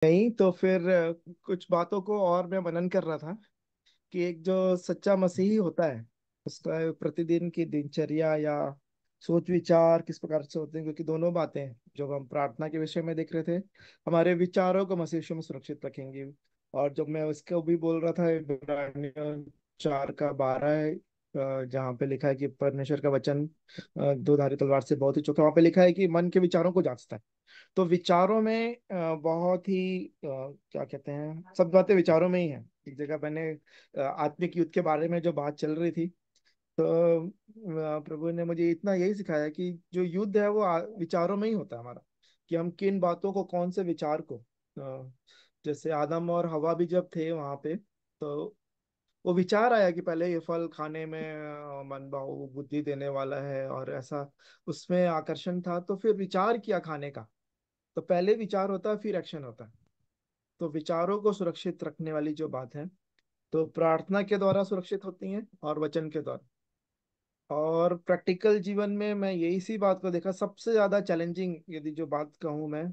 नहीं तो फिर कुछ बातों को और मैं मनन कर रहा था कि एक जो सच्चा मसीही होता है उसका प्रतिदिन की दिनचर्या या सोच विचार किस प्रकार से होते हैं, क्योंकि दोनों बातें जो हम प्रार्थना के विषय में देख रहे थे, हमारे विचारों को मसीह यीशु में सुरक्षित रखेंगी। और जब मैं उसको भी बोल रहा था, इब्रानियों 4:12 है, जहाँ पे लिखा है कि परमेश्वर का वचन दो धारी तलवार से बहुत ही चौका, वहां पे लिखा है कि मन के विचारों को जांचता है। तो विचारों में बहुत ही क्या कहते हैं, सब बातें विचारों में ही है। एक जगह मैंने आत्मिक युद्ध के बारे में जो बात चल रही थी, तो प्रभु ने मुझे इतना यही सिखाया कि जो युद्ध है वो विचारों में ही होता है हमारा, कि हम किन बातों को, कौन से विचार को जैसे आदम और हवा भी जब थे वहां पे, तो वो विचार आया कि पहले ये फल खाने में मन भाव बुद्धि देने वाला है और ऐसा, उसमें आकर्षण था, तो फिर विचार किया खाने का। तो पहले विचार होता है फिर एक्शन होता है। तो विचारों को सुरक्षित रखने वाली जो बात है, तो प्रार्थना के द्वारा सुरक्षित होती है और वचन के द्वारा। और प्रैक्टिकल जीवन में मैं यही सी बात को देखा सबसे ज्यादा चैलेंजिंग, यदि जो बात कहूँ मैं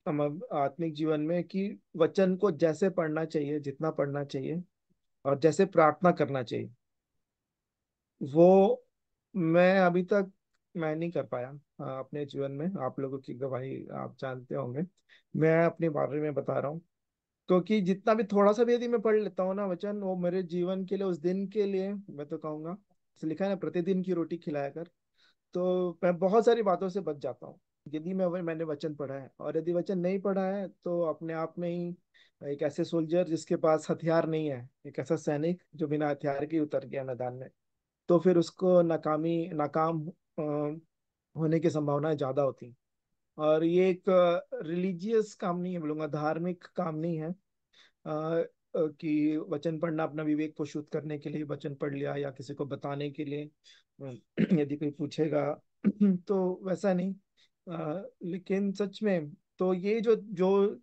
आत्मिक जीवन में, कि वचन को जैसे पढ़ना चाहिए, जितना पढ़ना चाहिए और जैसे प्रार्थना करना चाहिए, वो मैं अभी तक मैं नहीं कर पाया। अपने जीवन में आप लोगों की गवाही आप जानते होंगे, मैं अपने बारे में बता रहा हूँ। क्योंकि जितना भी थोड़ा सा भी यदि मैं पढ़ लेता हूँ ना वचन, वो मेरे जीवन के लिए, उस दिन के लिए, मैं तो कहूंगा, जैसे लिखा है ना, प्रतिदिन की रोटी खिलाया कर। तो मैं बहुत सारी बातों से बच जाता हूँ यदि मैंने वचन पढ़ा है। और यदि वचन नहीं पढ़ा है तो अपने आप में ही एक ऐसे सोल्जर जिसके पास हथियार नहीं है, एक ऐसा सैनिक जो बिना हथियार के उतर गया मैदान में, तो फिर उसको नाकाम होने की संभावना ज्यादा होती है। और ये एक रिलीजियस काम नहीं है, बोलूंगा धार्मिक काम नहीं है, कि वचन पढ़ना अपना विवेक को शुद्ध करने के लिए वचन पढ़ लिया या किसी को बताने के लिए। यदि कोई पूछेगा तो वैसा नहीं। लेकिन सच में तो ये जो जो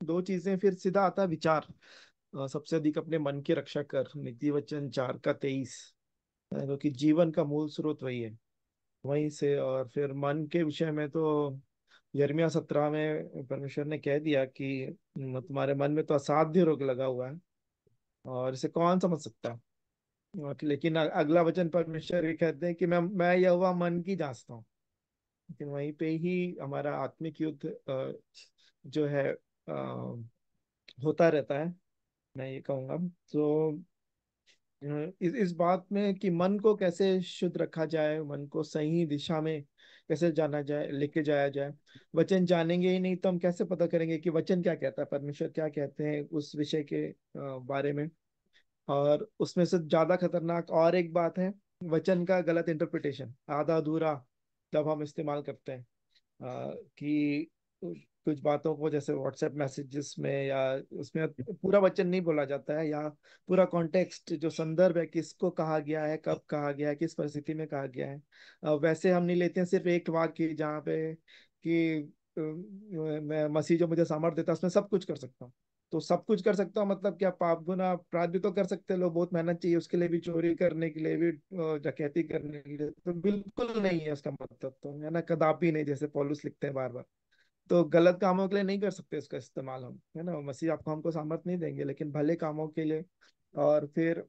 दो चीजें, फिर सीधा आता है विचार। सबसे अधिक अपने मन की रक्षा कर, नीति वचन 4:23, क्योंकि जीवन का मूल स्रोत वही है, वहीं से। और फिर मन के विषय में तो यिर्मयाह 17 में परमेश्वर ने कह दिया कि तुम्हारे मन में तो असाध्य रोग लगा हुआ है और इसे कौन समझ सकता है। लेकिन अगला वचन परमेश्वर ये कहते हैं कि मैं यहोवा मन की जांचता हूँ। लेकिन वहीं पे ही हमारा आत्मिक युद्ध जो है होता रहता है, मैं ये कहूंगा। तो इस बात में कि मन को कैसे शुद्ध रखा जाए, मन को सही दिशा में कैसे जाना जाए, लेके जाया जाए। वचन जानेंगे ही नहीं तो हम कैसे पता करेंगे कि वचन क्या कहता है, परमेश्वर क्या कहते हैं उस विषय के बारे में। और उसमें से ज्यादा खतरनाक और एक बात है, वचन का गलत इंटरप्रिटेशन, आधा अधूरा जब हम इस्तेमाल करते हैं। कि कुछ बातों को जैसे व्हाट्सएप मैसेजेस में या उसमें पूरा वचन नहीं बोला जाता है, या पूरा कॉन्टेक्स्ट जो संदर्भ है, किसको कहा गया है, कब कहा गया है, किस परिस्थिति में कहा गया है, वैसे हम नहीं लेते हैं। सिर्फ एक वाक्य जहाँ पे कि मैं मसीह जो मुझे सामर्थ देता है उसमें सब कुछ कर सकता हूँ। तो सब कुछ कर सकता हूँ मतलब क्या, पाप गुना अपराध भी तो कर सकते हैं लोग, बहुत मेहनत चाहिए उसके लिए भी, चोरी करने के लिए भी, डकैती करने के लिए तो बिल्कुल नहीं है उसका मतलब, तो है ना, कदापि नहीं, जैसे पौलुस लिखते हैं बार बार। तो गलत कामों के लिए नहीं कर सकते इसका इस्तेमाल हम, है ना, मसीह आपको हमको सामर्थ नहीं देंगे, लेकिन भले कामों के लिए। और फिर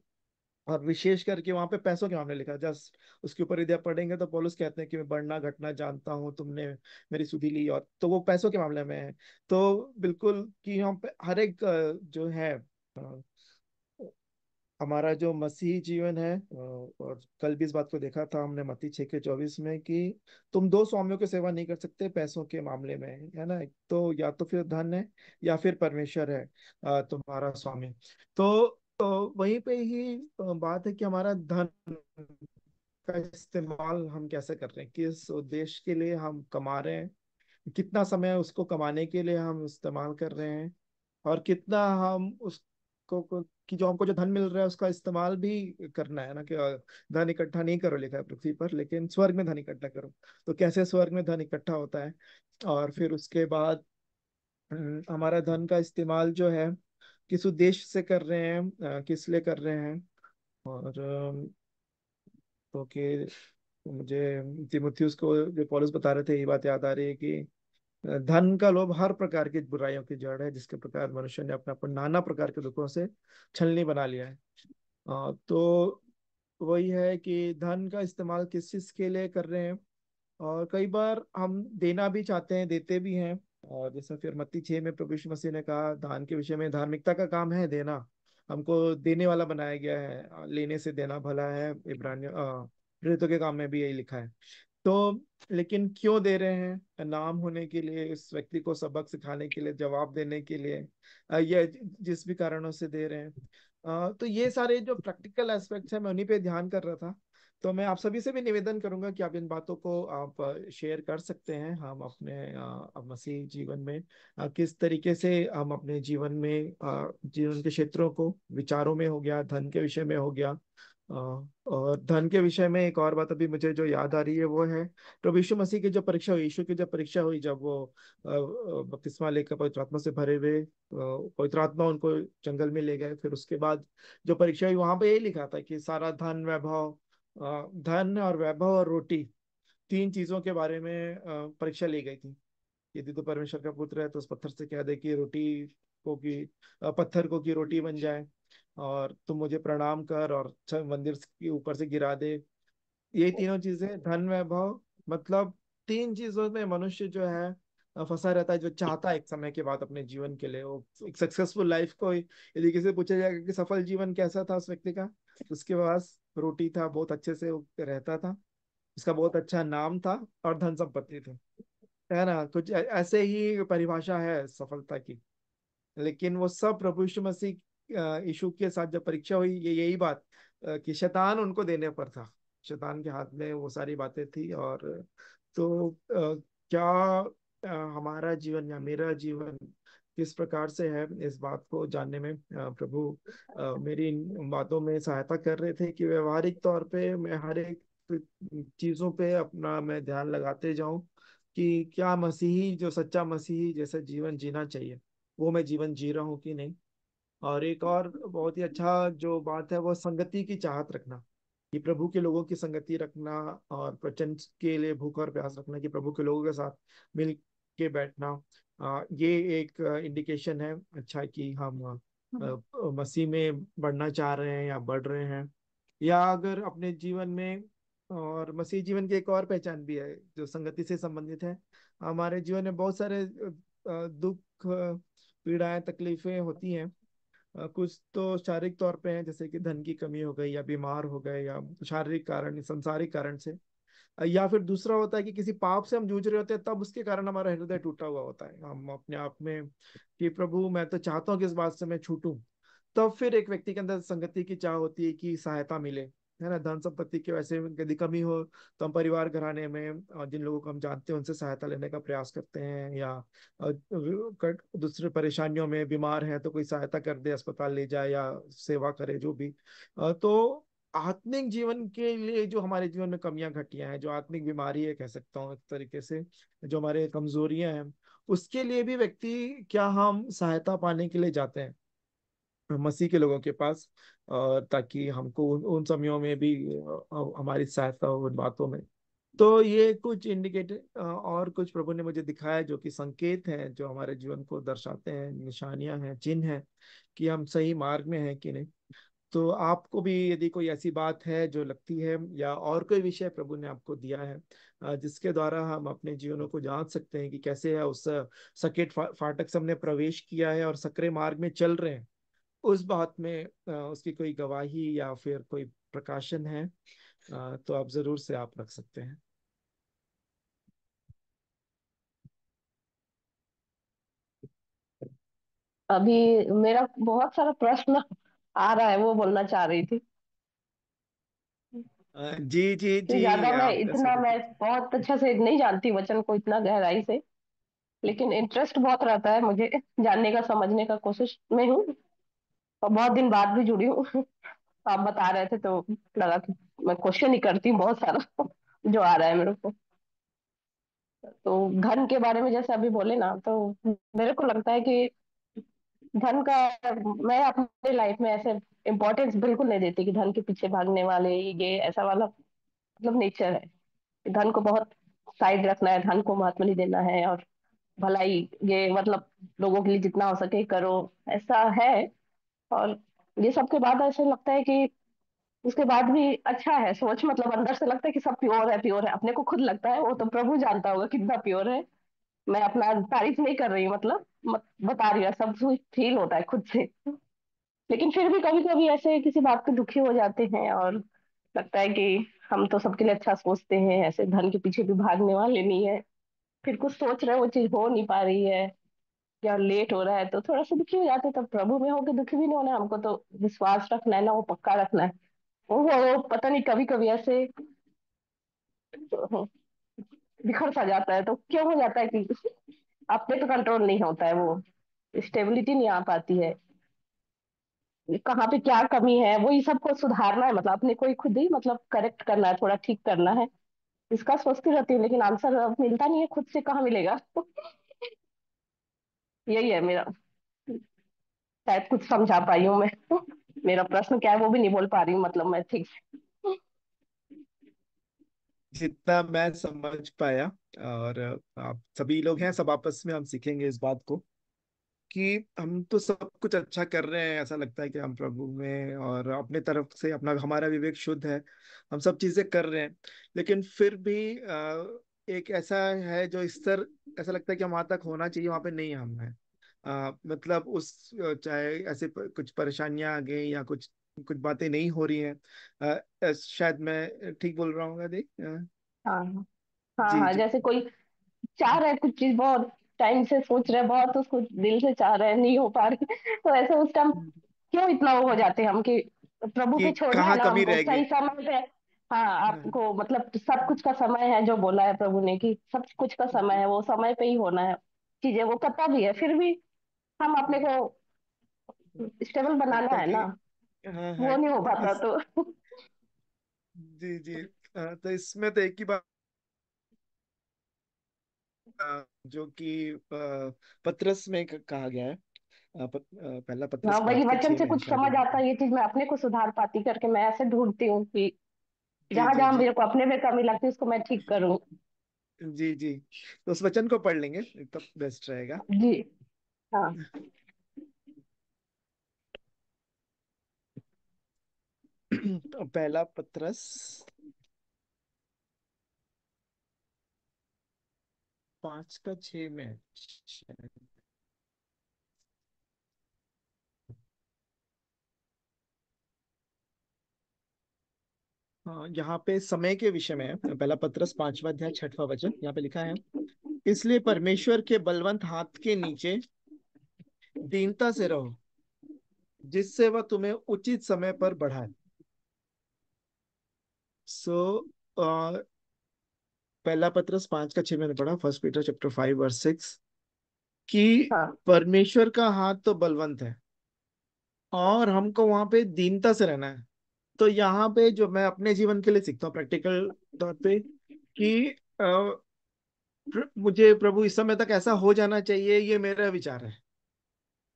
और विशेष करके वहां पे पैसों के मामले लिखा, जस्ट उसके ऊपर यदि आप पढ़ेंगे तो पौलुस कहते हैं कि मैं बढ़ना घटना जानता हूँ, तुमने मेरी सुधि ली, और तो वो पैसों के मामले में है। तो बिल्कुल कि हम पे हर एक जो है हमारा जो मसीही जीवन है, और कल भी इस बात को देखा था हमने मत्ती 6:24 में, कि तुम दो स्वामियों की सेवा नहीं कर सकते पैसों के मामले में, है ना। एक तो या तो फिर धन है या फिर परमेश्वर है तुम्हारा स्वामी। तो वहीं पे ही बात है कि हमारा धन का इस्तेमाल हम कैसे कर रहे हैं, किस उद्देश्य के लिए हम कमा रहे हैं, कितना समय उसको कमाने के लिए हम इस्तेमाल कर रहे हैं, और कितना हम उसको कि जो हमको जो धन मिल रहा है उसका इस्तेमाल भी करना है ना, कि धन इकट्ठा नहीं करो लिखा है पृथ्वी पर, लेकिन स्वर्ग में धन इकट्ठा करो। तो कैसे स्वर्ग में धन इकट्ठा होता है, और फिर उसके बाद हमारा धन का इस्तेमाल जो है किस उद्देश्य से कर रहे हैं, किस लिए कर रहे हैं। और तो कि मुझे तिमुथियुस को जो पौलुस बता रहे थे, ये बात याद आ रही है कि धन का लोभ हर प्रकार की बुराइयों की जड़ है, जिसके प्रकार मनुष्य ने अपने आप को नाना प्रकार के दुखों से छलनी बना लिया है। तो वही है कि धन का इस्तेमाल किस चीज के लिए कर रहे हैं। और कई बार हम देना भी चाहते हैं, देते भी हैं। और जैसा फिर मत्ती 6 में प्रभु यीशु मसीह ने कहा दान के विषय में, धार्मिकता का काम है देना, हमको देने वाला बनाया गया है, लेने से देना भला है। इब्रानियों प्रेरितों के काम में भी यही लिखा है। तो लेकिन क्यों दे रहे हैं? नाम होने के लिए, इस व्यक्ति को सबक सिखाने के लिए, जवाब देने के लिए, या जिस भी कारणों से दे रहे हैं। तो ये सारे जो प्रैक्टिकल एस्पेक्ट्स हैं, मैं उन्हीं पे ध्यान कर रहा था। तो मैं आप सभी से भी निवेदन करूंगा कि आप इन बातों को आप शेयर कर सकते हैं। हम अपने मसीह जीवन में किस तरीके से हम अपने जीवन में जीवन के क्षेत्रों को, विचारों में हो गया, धन के विषय में हो गया। और धन के विषय में एक और बात अभी मुझे जो याद आ रही है वो है प्रभु यीशु मसीह की जो परीक्षा हुई, यीशु की जो परीक्षा हुई जब वो बपतिस्मा लेकर पवित्र आत्मा से भरे हुए, पवित्र आत्मा उनको जंगल में ले गए। फिर उसके बाद जो परीक्षा हुई वहां पे यही लिखा था कि सारा धन वैभव, धन और वैभव और रोटी, तीन चीजों के बारे में परीक्षा ली गई थी। यदि तो परमेश्वर का पुत्र है तो उस पत्थर से कह दे कि रोटी को की पत्थर को की रोटी बन जाए, और तुम मुझे प्रणाम कर और मंदिर के ऊपर से गिरा दे। यही तीनों चीजें, धन वैभव, मतलब तीन चीजों में मनुष्य जो है फंसा रहता है, जो चाहता है एक समय के बाद अपने जीवन के लिए वो एक सक्सेसफुल लाइफ को। यदि किसी से पूछा जाएगा कि सफल जीवन कैसा था उस व्यक्ति का, तो उसके पास रोटी था, बहुत अच्छे से वो रहता था, उसका बहुत अच्छा नाम था, और धन संपत्ति थी। है ना? कुछ ऐसे ही परिभाषा है सफलता की। लेकिन वो सब प्रभु यीशु मसीह यीशु के साथ जब परीक्षा हुई, ये यही बात कि शैतान उनको देने पर था। शैतान के हाथ में वो सारी बातें थी। और तो क्या हमारा जीवन या मेरा जीवन किस प्रकार से है, इस बात को जानने में प्रभु मेरी इन बातों में सहायता कर रहे थे कि व्यवहारिक तौर पे मैं हर एक चीजों पे अपना मैं ध्यान लगाते जाऊं कि क्या मसीही, जो सच्चा मसीही जैसा जीवन जीना चाहिए, वो मैं जीवन जी रहा हूँ कि नहीं। और एक और बहुत ही अच्छा जो बात है वो संगति की चाहत रखना, कि प्रभु के लोगों की संगति रखना, और वचन के लिए भूख और प्यास रखना, कि प्रभु के लोगों के साथ मिल के बैठना। ये एक इंडिकेशन है अच्छा कि हम मसीह में बढ़ना चाह रहे हैं या बढ़ रहे हैं। या अगर अपने जीवन में, और मसीह जीवन की एक और पहचान भी है जो संगति से संबंधित है। हमारे जीवन में बहुत सारे दुख, पीड़ाएं, तकलीफें होती हैं। कुछ तो शारीरिक तौर पे हैं, जैसे कि धन की कमी हो गई, या बीमार हो गए, या शारीरिक कारण, संसारिक कारण से। या फिर दूसरा होता है कि किसी पाप से हम जूझ रहे होते हैं, तब उसके कारण हमारा हृदय टूटा हुआ होता है, हम अपने आप में कि प्रभु मैं तो चाहता हूँ कि इस बात से मैं छूटूं। तब फिर एक व्यक्ति के अंदर संगति की चाह होती है कि सहायता मिले। है ना? धन संपत्ति की वैसे यदि कमी हो तो हम परिवार घराने में जिन लोगों को हम जानते हैं उनसे सहायता लेने का प्रयास करते हैं, या दूसरे परेशानियों में बीमार है तो कोई सहायता कर दे, अस्पताल ले जाए या सेवा करे, जो भी। तो आत्मिक जीवन के लिए जो हमारे जीवन में कमियां घटियां हैं, जो आत्मिक बीमारी है कह सकता हूँ एक तरीके से, जो हमारे कमजोरियां हैं, उसके लिए भी व्यक्ति, क्या हम सहायता पाने के लिए जाते हैं मसीह के लोगों के पास, ताकि हमको उन समयों में भी हमारी सहायता हो उन बातों में। तो ये कुछ इंडिकेटर और कुछ प्रभु ने मुझे दिखाया जो कि संकेत हैं, जो हमारे जीवन को दर्शाते हैं, निशानियां हैं, चिन्ह हैं कि हम सही मार्ग में हैं कि नहीं। तो आपको भी यदि कोई ऐसी बात है जो लगती है, या और कोई विषय प्रभु ने आपको दिया है जिसके द्वारा हम अपने जीवनों को जान सकते हैं कि कैसे है उस सकेट फाटक से हमने प्रवेश किया है और सकरे मार्ग में चल रहे हैं, उस बात में उसकी कोई गवाही या फिर कोई प्रकाशन है, तो आप जरूर से आप रख सकते हैं। अभी मेरा बहुत सारा प्रश्न आ रहा है, वो बोलना चाह रही थी जी जी कि जी, ज्यादा मैं आप ऐसे इतना, मैं बिल्कुल। बहुत अच्छे से नहीं जानती वचन को इतना गहराई से, लेकिन इंटरेस्ट बहुत रहता है मुझे जानने का, समझने का कोशिश में हूँ, और बहुत दिन बाद भी जुड़ी हूँ। आप बता रहे थे तो लगा कि मैं क्वेश्चन ही करती हूँ बहुत सारा जो आ रहा है मेरे को। तो धन के बारे में जैसे अभी बोले ना, तो मेरे को लगता है कि धन का, मैं अपने लाइफ में ऐसे इम्पोर्टेंस बिल्कुल नहीं देती कि धन के पीछे भागने वाले ये ऐसा वाला मतलब नेचर है कि धन को बहुत साइड रखना है, धन को महत्व नहीं देना है। और भलाई, ये मतलब लोगों के लिए जितना हो सके करो, ऐसा है। और ये सब के बाद ऐसे लगता है कि उसके बाद भी अच्छा है सोच, मतलब अंदर से लगता है कि सब प्योर है, प्योर है, अपने को खुद लगता है, वो तो प्रभु जानता होगा कितना प्योर है। मैं अपना तारीफ नहीं कर रही हूँ, मतलब बता रही हूँ, सब कुछ फील होता है खुद से। लेकिन फिर भी कभी कभी ऐसे किसी बात पे दुखी हो जाते हैं, और लगता है कि हम तो सबके लिए अच्छा सोचते हैं, ऐसे धन के पीछे भी भागने वाले नहीं है। फिर कुछ सोच रहे हैं, वो चीज हो नहीं पा रही है, या लेट हो रहा है, तो थोड़ा सा दुखी हो जाते हैं। तब प्रभु में होके दुखी भी नहीं होना है, हमको तो विश्वास रखना है ना, वो पक्का रखना है। वो पता नहीं कभी कभी ऐसे बिखर सा जाता है, तो क्यों हो जाता है कि अपने तो कंट्रोल नहीं होता है, वो स्टेबिलिटी नहीं आ पाती है। कहाँ पे क्या कमी है, वही सबको सुधारना है, मतलब अपने को ही खुद ही मतलब करेक्ट करना है, थोड़ा ठीक करना है। इसका सोचती रहती हूँ, लेकिन आंसर अब मिलता नहीं है, खुद से कहाँ मिलेगा। यही है मेरा। शायद कुछ समझा पाई हूँ मैं। मेरा प्रश्न क्या है वो भी नहीं बोल पा रही हूँ, मतलब मैं ठीक से। जितना मैं समझ पाया, और आप सभी लोग हैं, सब आपस में हम सीखेंगे इस बात को कि हम तो सब कुछ अच्छा कर रहे हैं, ऐसा लगता है कि हम प्रभु में और अपने तरफ से अपना हमारा विवेक शुद्ध है, हम सब चीजें कर रहे हैं। लेकिन फिर भी एक ऐसा है जो स्तर, ऐसा लगता है कि हम वहां तक होना चाहिए, वहां पे नहीं हम हैं। मतलब चाहे ऐसे कुछ परेशानियां आ गई या कुछ कुछ बातें नहीं हो रही हैं। शायद मैं ठीक बोल रहा हूँ दी। हाँ हाँ जी हाँ, जी। जैसे कोई चाह रहा है कुछ चीज, बहुत टाइम से सोच रहे हैं, बहुत उसको दिल से चाह रहे हैं, नहीं हो पा रही। तो ऐसे उस टाइम क्यों इतना वो हो जाते हैं हम कि प्रभु कि पे छोड़ना है कहाँ ना कमी हमको रह गई। सही समय पे। हाँ, हाँ, आपको मतलब सब कुछ का समय है, जो बोला है प्रभु ने कि सब कुछ का समय जी। है, वो समय पे ही होना है। चीजें वो पता भी है, फिर भी हम अपने को स्टेबल बनाना लगता है है कि ना, हाँ हाँ। वो नहीं हो पाता इस तो। जी जी। तो इसमें तो एक ही बात, जो कि पत्रस में कहा गया है। पहला हाँ, पत्रस वही पांच का वचन छह से में है कुछ शायद समझ वहाँ आता पे। है, ये चीज मैं अपने को सुधार पाती करके मैं ऐसे ढूंढती हूँ कि जी जहां जी जहां जी। मेरे को अपने में कमी लगती है उसको मैं ठीक करूँ। जी जी। तो उस वचन को पढ़ लेंगे तब बेस्ट रहेगा। जी। हाँ तो पहला पत्रस पांच का छह में है शायद। हाँ, यहाँ पे समय के विषय में है। पहला पत्रस पांचवा अध्याय छठवां वचन यहाँ पे लिखा है, इसलिए परमेश्वर के बलवंत हाथ के नीचे दीनता से रहो, जिससे वह तुम्हें उचित समय पर बढ़ाए। सो पहला पत्रस पांच का छह मैंने पढ़ा, फर्स्ट पीटर चैप्टर 5 वर्स 6, कि हाँ परमेश्वर का हाथ तो बलवंत है और हमको वहां पे दीनता से रहना है। तो यहाँ पे जो मैं अपने जीवन के लिए सीखता हूँ प्रैक्टिकल तौर पे, कि मुझे प्रभु इस समय तक ऐसा हो जाना चाहिए, ये मेरा विचार है।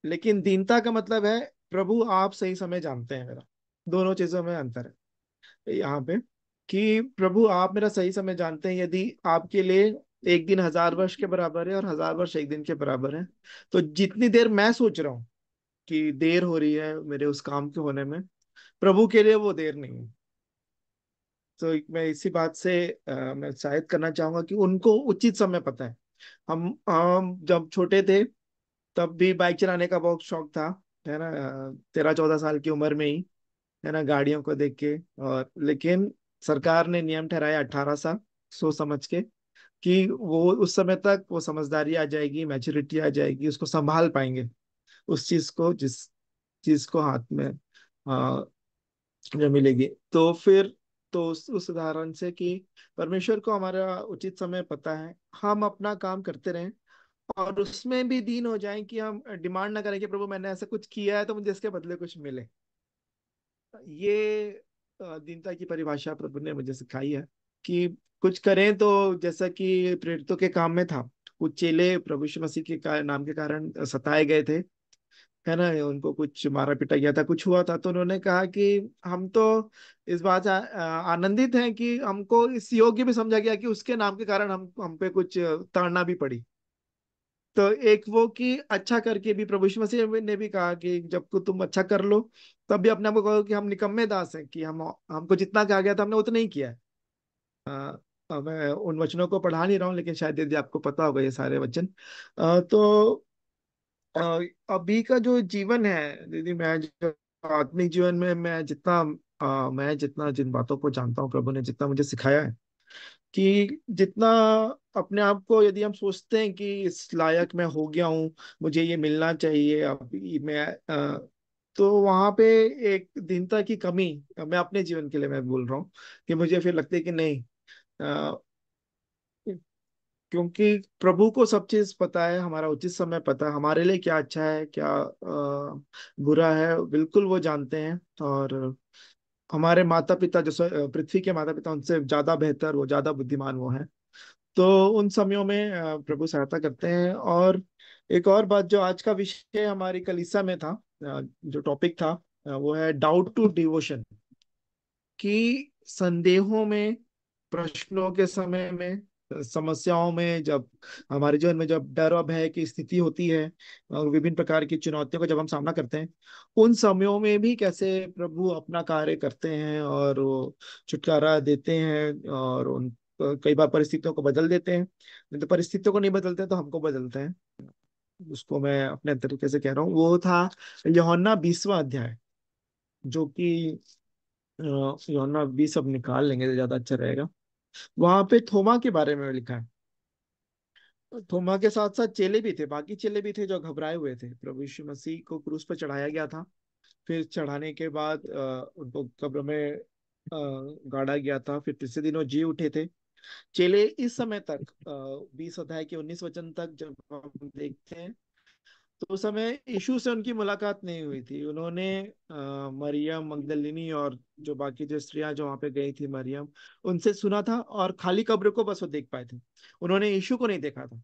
लेकिन दीनता का मतलब है प्रभु आप सही समय जानते हैं मेरा। दोनों चीजों में अंतर है यहाँ पे, कि प्रभु आप मेरा सही समय जानते हैं। यदि आपके लिए एक दिन 1000 वर्ष के बराबर है और 1000 वर्ष एक दिन के बराबर है, तो जितनी देर मैं सोच रहा हूँ कि देर हो रही है मेरे उस काम के होने में, प्रभु के लिए वो देर नहीं है। तो मैं इसी बात से मैं शायद करना चाहूंगा कि उनको उचित समय पता है। हम जब छोटे थे तब भी बाइक चलाने का बहुत शौक था, है ना, 13-14 साल की उम्र में ही, है ना, गाड़ियों को देख के। और लेकिन सरकार ने नियम ठहराया 18 साल, सोच समझ के, कि वो उस समय तक वो समझदारी आ जाएगी, मैच्योरिटी आ जाएगी, उसको संभाल पाएंगे उस चीज को, जिस चीज को हाथ में जो मिलेगी। तो फिर तो उस उदाहरण से कि परमेश्वर को हमारा उचित समय पता है, हम अपना काम करते रहें और उसमें भी दीन हो जाएं, कि हम डिमांड ना करें कि प्रभु मैंने ऐसा कुछ किया है तो मुझे इसके बदले कुछ मिले। ये दीनता की परिभाषा प्रभु ने मुझे सिखाई है, कि कुछ करें तो जैसा कि प्रेरितों के काम में था, कुछ चेले प्रभु यीशु मसीह के नाम के कारण सताए गए थे, है ना, उनको कुछ मारा पीटा गया था, कुछ हुआ था, तो उन्होंने कहा कि हम तो इस बात से आनंदित हैं कि हमको इस योग्य भी समझा गया कि उसके नाम के कारण हम पे कुछ ताड़ना भी पड़ी। तो एक वो कि अच्छा करके भी प्रभु यीशु मसीह ने भी कहा कि जब को तुम अच्छा कर लो, तब भी अपने आप को कहो कि हम निकम्मे दास हैं, कि हम हमको जितना कहा गया था हमने उतना ही किया है। मैं उन वचनों को पढ़ा नहीं रहा हूँ, लेकिन शायद यदि आपको पता होगा ये सारे वचन। तो अ, अभी का जो जीवन है दीदी, मैं जो आत्मिक जीवन में मैं जितना जिन बातों को जानता हूँ, प्रभु ने जितना मुझे सिखाया है, कि जितना अपने आप को यदि हम सोचते हैं कि इस लायक मैं हो गया हूँ, मुझे ये मिलना चाहिए अभी मैं, तो वहां पे एक दीनता की कमी, मैं अपने जीवन के लिए मैं बोल रहा हूँ, कि मुझे फिर लगता है कि नहीं, अ, क्योंकि प्रभु को सब चीज पता है, हमारा उचित समय पता है, हमारे लिए क्या अच्छा है क्या बुरा है, बिल्कुल वो जानते हैं। और हमारे माता पिता जो पृथ्वी के माता पिता, उनसे ज्यादा बेहतर वो, ज्यादा बुद्धिमान वो हैं। तो उन समयों में प्रभु सहायता करते हैं। और एक और बात, जो आज का विषय हमारी कलीसिया में था, जो टॉपिक था, वो है डाउट टू डिवोशन। कि संदेहों में, प्रश्नों के समय में, समस्याओं में, जब हमारे जीवन में जब डर और भय की स्थिति होती है, और विभिन्न प्रकार की चुनौतियों का जब हम सामना करते हैं, उन समयों में भी कैसे प्रभु अपना कार्य करते हैं और वो छुटकारा देते हैं, और उन कई बार परिस्थितियों को बदल देते हैं। नहीं तो परिस्थितियों को नहीं बदलते तो हमको बदलते हैं। उसको मैं अपने तरीके से कह रहा हूँ, वो था यूहन्ना 20वां अध्याय, जो कि यूहन्ना 20 अब निकाल लेंगे तो ज्यादा अच्छा रहेगा। वहां पे थोमा के बारे में लिखा है। थोमा के साथ साथ चेले भी थे, बाकी चेले भी थे जो घबराए हुए थे। प्रभु यीशु मसीह को क्रूस पर चढ़ाया गया था। फिर चढ़ाने के बाद उनको कब्र में गाड़ा गया था। फिर तीसरे दिन वो जी उठे थे। चेले इस समय तक 20 अध्याय के 19 वचन तक जब हम देखते हैं, तो उस समय यीशु से उनकी मुलाकात नहीं हुई थी। उन्होंने मरियम मगदलिनी और जो बाकी जो स्त्रियां जो वहां पे गई थी, मरियम, उनसे सुना था, और खाली कब्र को बस वो देख पाए थे। उन्होंने यीशु को नहीं देखा था,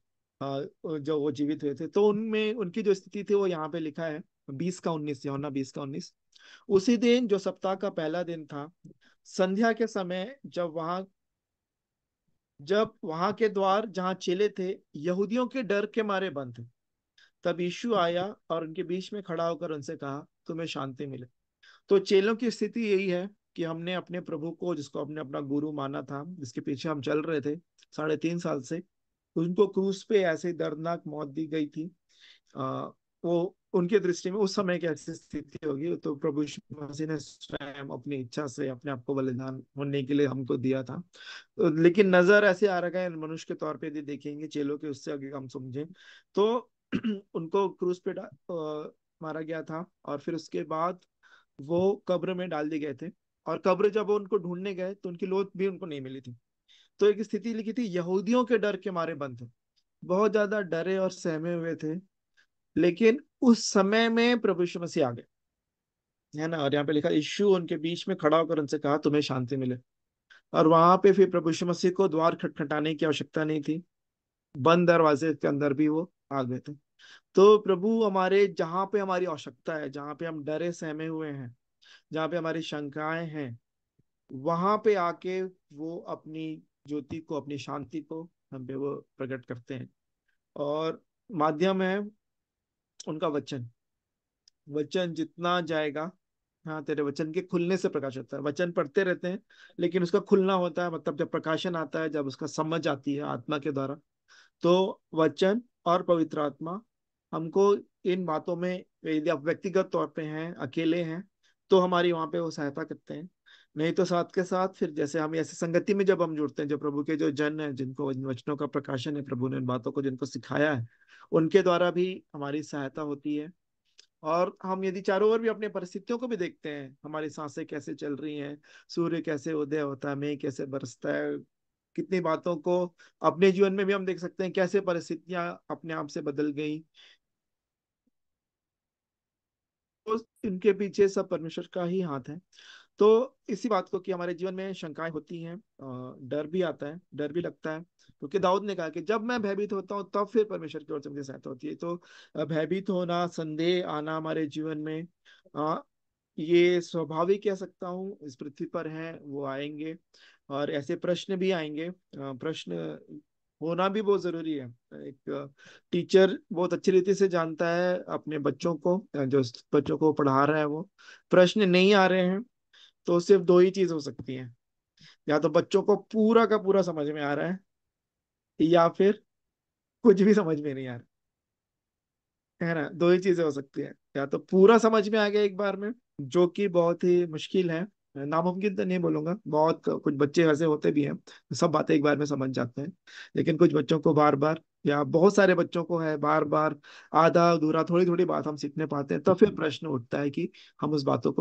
जो वो जीवित हुए थे। तो उनमें उनकी जो स्थिति थी वो यहाँ पे लिखा है, 20 का 19, यूहन्ना 20 का 19। उसी दिन जो सप्ताह का पहला दिन था, संध्या के समय, जब वहां के द्वार जहाँ चेले थे, यहूदियों के डर के मारे बंद थे, तब यीशु आया और उनके बीच में खड़ा होकर उनसे कहा, तुम्हें शांति मिले। तो चेलों की स्थिति यही है कि हमने अपने प्रभु को, जिसको हमने अपना गुरु माना था, जिसके पीछे हम चल रहे थे 3.5 साल से, उनको क्रूस पे ऐसे दर्दनाक मौत दी गई थी। आ, वो उनके दृष्टि में उस समय की ऐसी स्थिति होगी, तो प्रभु यीशु मसीह ने स्वयं अपनी इच्छा से अपने आप को बलिदान होने के लिए हमको दिया था। लेकिन नजर ऐसे आ रहा है मनुष्य के तौर पे यदि देखेंगे चेलों के, उससे आगे हम समझें तो उनको क्रूस पे मारा गया था। और फिर उसके बाद वो कब्र में डाल दिए गए थे। और कब्र जब वो उनको ढूंढने गए तो उनकी लोथ भी उनको नहीं मिली थी। तो एक स्थिति लिखी थी, यहूदियों के डर के मारे बंद थे, बहुत ज्यादा डरे और सहमे हुए थे। लेकिन उस समय में प्रभु यीशु मसीह आ गए, है ना। और यहाँ पे लिखा, यीशु उनके बीच में खड़ा होकर उनसे कहा, तुम्हें शांति मिले। और वहां पे फिर प्रभु यीशु मसीह को द्वार खटखटाने की आवश्यकता नहीं थी, बंद दरवाजे के अंदर भी वो आ गए थे। तो प्रभु हमारे, जहां पे हमारी आवश्यकता है, जहां पे हम डरे सहमे हुए हैं, जहां पे हमारी शंकाएं हैं, वहां पे आके वो अपनी ज्योति को, अपनी शांति को हम पे वो प्रकट करते हैं। और माध्यम है उनका वचन। वचन जितना जाएगा, हाँ, तेरे वचन के खुलने से प्रकाश होता है। वचन पढ़ते रहते हैं, लेकिन उसका खुलना होता है, मतलब जब प्रकाशन आता है, जब उसका समझ आती है आत्मा के द्वारा। तो वचन और पवित्र आत्मा हमको इन बातों में, यदि आप व्यक्तिगत तौर पे हैं, अकेले हैं, तो हमारी वहां पे वो सहायता करते हैं। नहीं तो साथ के साथ फिर जैसे हम ऐसे संगति में जब हम जुड़ते हैं, जो प्रभु के जो जन है, जिनको इन वचनों का प्रकाशन है, प्रभु ने इन बातों को जिनको सिखाया है, उनके द्वारा भी हमारी सहायता होती है। और हम यदि चारों ओर भी अपने परिस्थितियों को भी देखते हैं, हमारी सांसें कैसे चल रही हैं, सूर्य कैसे उदय होता है, मेघ कैसे बरसता है, कितनी बातों को अपने जीवन में भी हम देख सकते हैं, कैसे परिस्थितियां अपने आप से बदल गई। तो इनके पीछे सब परमेश्वर का ही हाथ है। तो इसी बात को, कि हमारे जीवन में शंकाएं होती हैं, डर भी आता है, डर भी लगता है, क्योंकि दाऊद ने कहा कि जब मैं भयभीत होता हूँ तब फिर परमेश्वर की ओर से मुझे सहायता होती है। तो भयभीत होना, संदेह आना हमारे जीवन में, अ, ये स्वाभाविक कह सकता हूँ, इस पृथ्वी पर हैं, वो आएंगे। और ऐसे प्रश्न भी आएंगे, प्रश्न होना भी बहुत जरूरी है। एक टीचर बहुत अच्छी रीति से जानता है अपने बच्चों को, जो बच्चों को पढ़ा रहा है वो प्रश्न नहीं आ रहे हैं, तो सिर्फ दो ही चीज हो सकती है। या तो बच्चों को पूरा का पूरा समझ में आ रहा है, या फिर कुछ भी समझ में नहीं आ रहा है ना। दो ही चीजें हो सकती है, या तो पूरा समझ में आ गया एक बार में, जो कि बहुत ही मुश्किल है, नामुमकिन तो नहीं बोलूंगा, बहुत कुछ बच्चे ऐसे होते भी हैं सब बातें एक बार में समझ जाते हैं। लेकिन कुछ बच्चों को बार बार, या बहुत सारे बच्चों को है बार बार आधा अधूरा थोड़ी थोड़ी बात हम सीखने पाते हैं, तो फिर प्रश्न उठता है कि हम उन बातों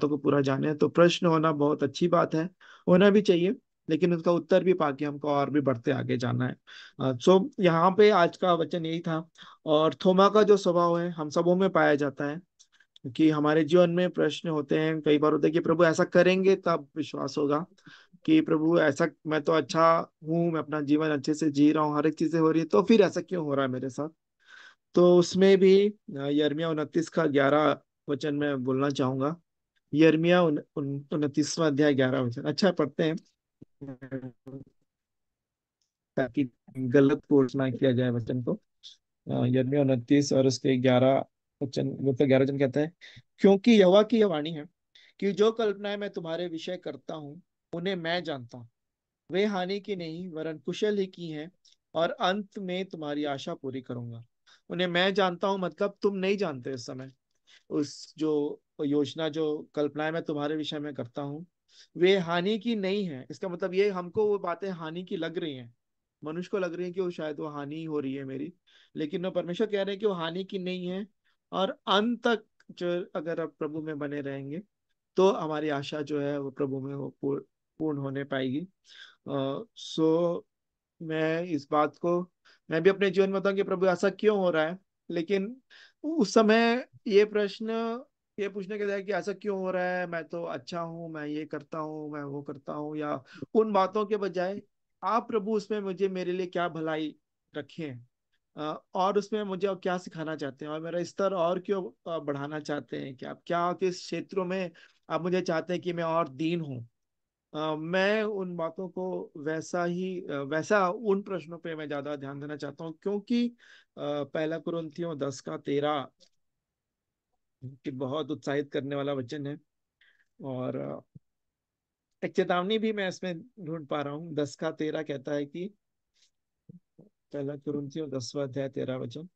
को पूरा जाने। तो प्रश्न होना बहुत अच्छी बात है, होना भी चाहिए, लेकिन उसका उत्तर भी पाके हमको और भी बढ़ते आगे जाना है। सो यहाँ पे आज का वचन यही था। और थोमा का जो स्वभाव है हम सबों में पाया जाता है, कि हमारे जीवन में प्रश्न होते हैं, कई बार होता है कि प्रभु ऐसा करेंगे तब विश्वास होगा, कि प्रभु ऐसा, मैं तो अच्छा हूँ, मैं अपना जीवन अच्छे से जी रहा हूँ, हर एक चीजें हो रही है, तो फिर ऐसा क्यों हो रहा है मेरे साथ। तो उसमें भी यिर्मयाह 29 का 11 वचन में बोलना चाहूंगा। यिर्मयाह 29वां अध्याय 11 वचन, अच्छा पढ़ते हैं ताकि गलत कोट ना किया जाए वचन को। यिर्मयाह 29 और उसके 11 वचन, वो तो 11 वचन कहता है, क्योंकि यहोवा की यह वाणी है कि जो कल्पनाएं मैं तुम्हारे विषय करता हूँ उन्हें मैं जानता हूँ, वे हानि की नहीं वरन कुशल ही की हैं, और अंत में तुम्हारी आशा पूरी करूंगा। उन्हें मैं जानता हूँ मतलब तुम नहीं जानते इस समय। उस जो योजना, जो कल्पनाएं मैं तुम्हारे विषय में करता हूँ, वे हानि की नहीं है। इसका मतलब ये, हमको वो बातें हानि की लग रही हैं, मनुष्य को लग रही है कि वो शायद वो हानि हो रही है मेरी, लेकिन वो परमेश्वर कह रहे हैं कि वो हानि की नहीं है। और अंत तक जो, अगर आप प्रभु में बने रहेंगे, तो हमारी आशा जो है वो प्रभु में वो पूर्ण होने पाएगी। सो मैं इस बात को, मैं भी अपने जीवन में बताऊं कि प्रभु ऐसा क्यों हो रहा है। लेकिन उस समय ये प्रश्न ये पूछने के लिए कि ऐसा क्यों हो रहा है, मैं तो अच्छा हूँ, मैं ये करता हूँ, मैं वो करता हूँ, या उन बातों के बजाय आप प्रभु उसमें मुझे, मेरे लिए क्या भलाई रखे हैं, और उसमें मुझे अब क्या सिखाना चाहते हैं, और मेरा स्तर और क्यों बढ़ाना चाहते हैं, कि आप क्या किस क्षेत्रों में आप मुझे चाहते हैं कि मैं और दीन हूँ। मैं उन बातों को वैसा उन प्रश्नों पे मैं ज्यादा ध्यान देना चाहता हूँ, क्योंकि पहला कुरिन्थियों 10 का 13 कि बहुत उत्साहित करने वाला वचन है। और एक चेतावनी भी मैं इसमें ढूंढ पा रहा हूँ। 10 का 13 कहता है कि, पहला कुरिन्थियों 10वां अध्याय 13 वचन,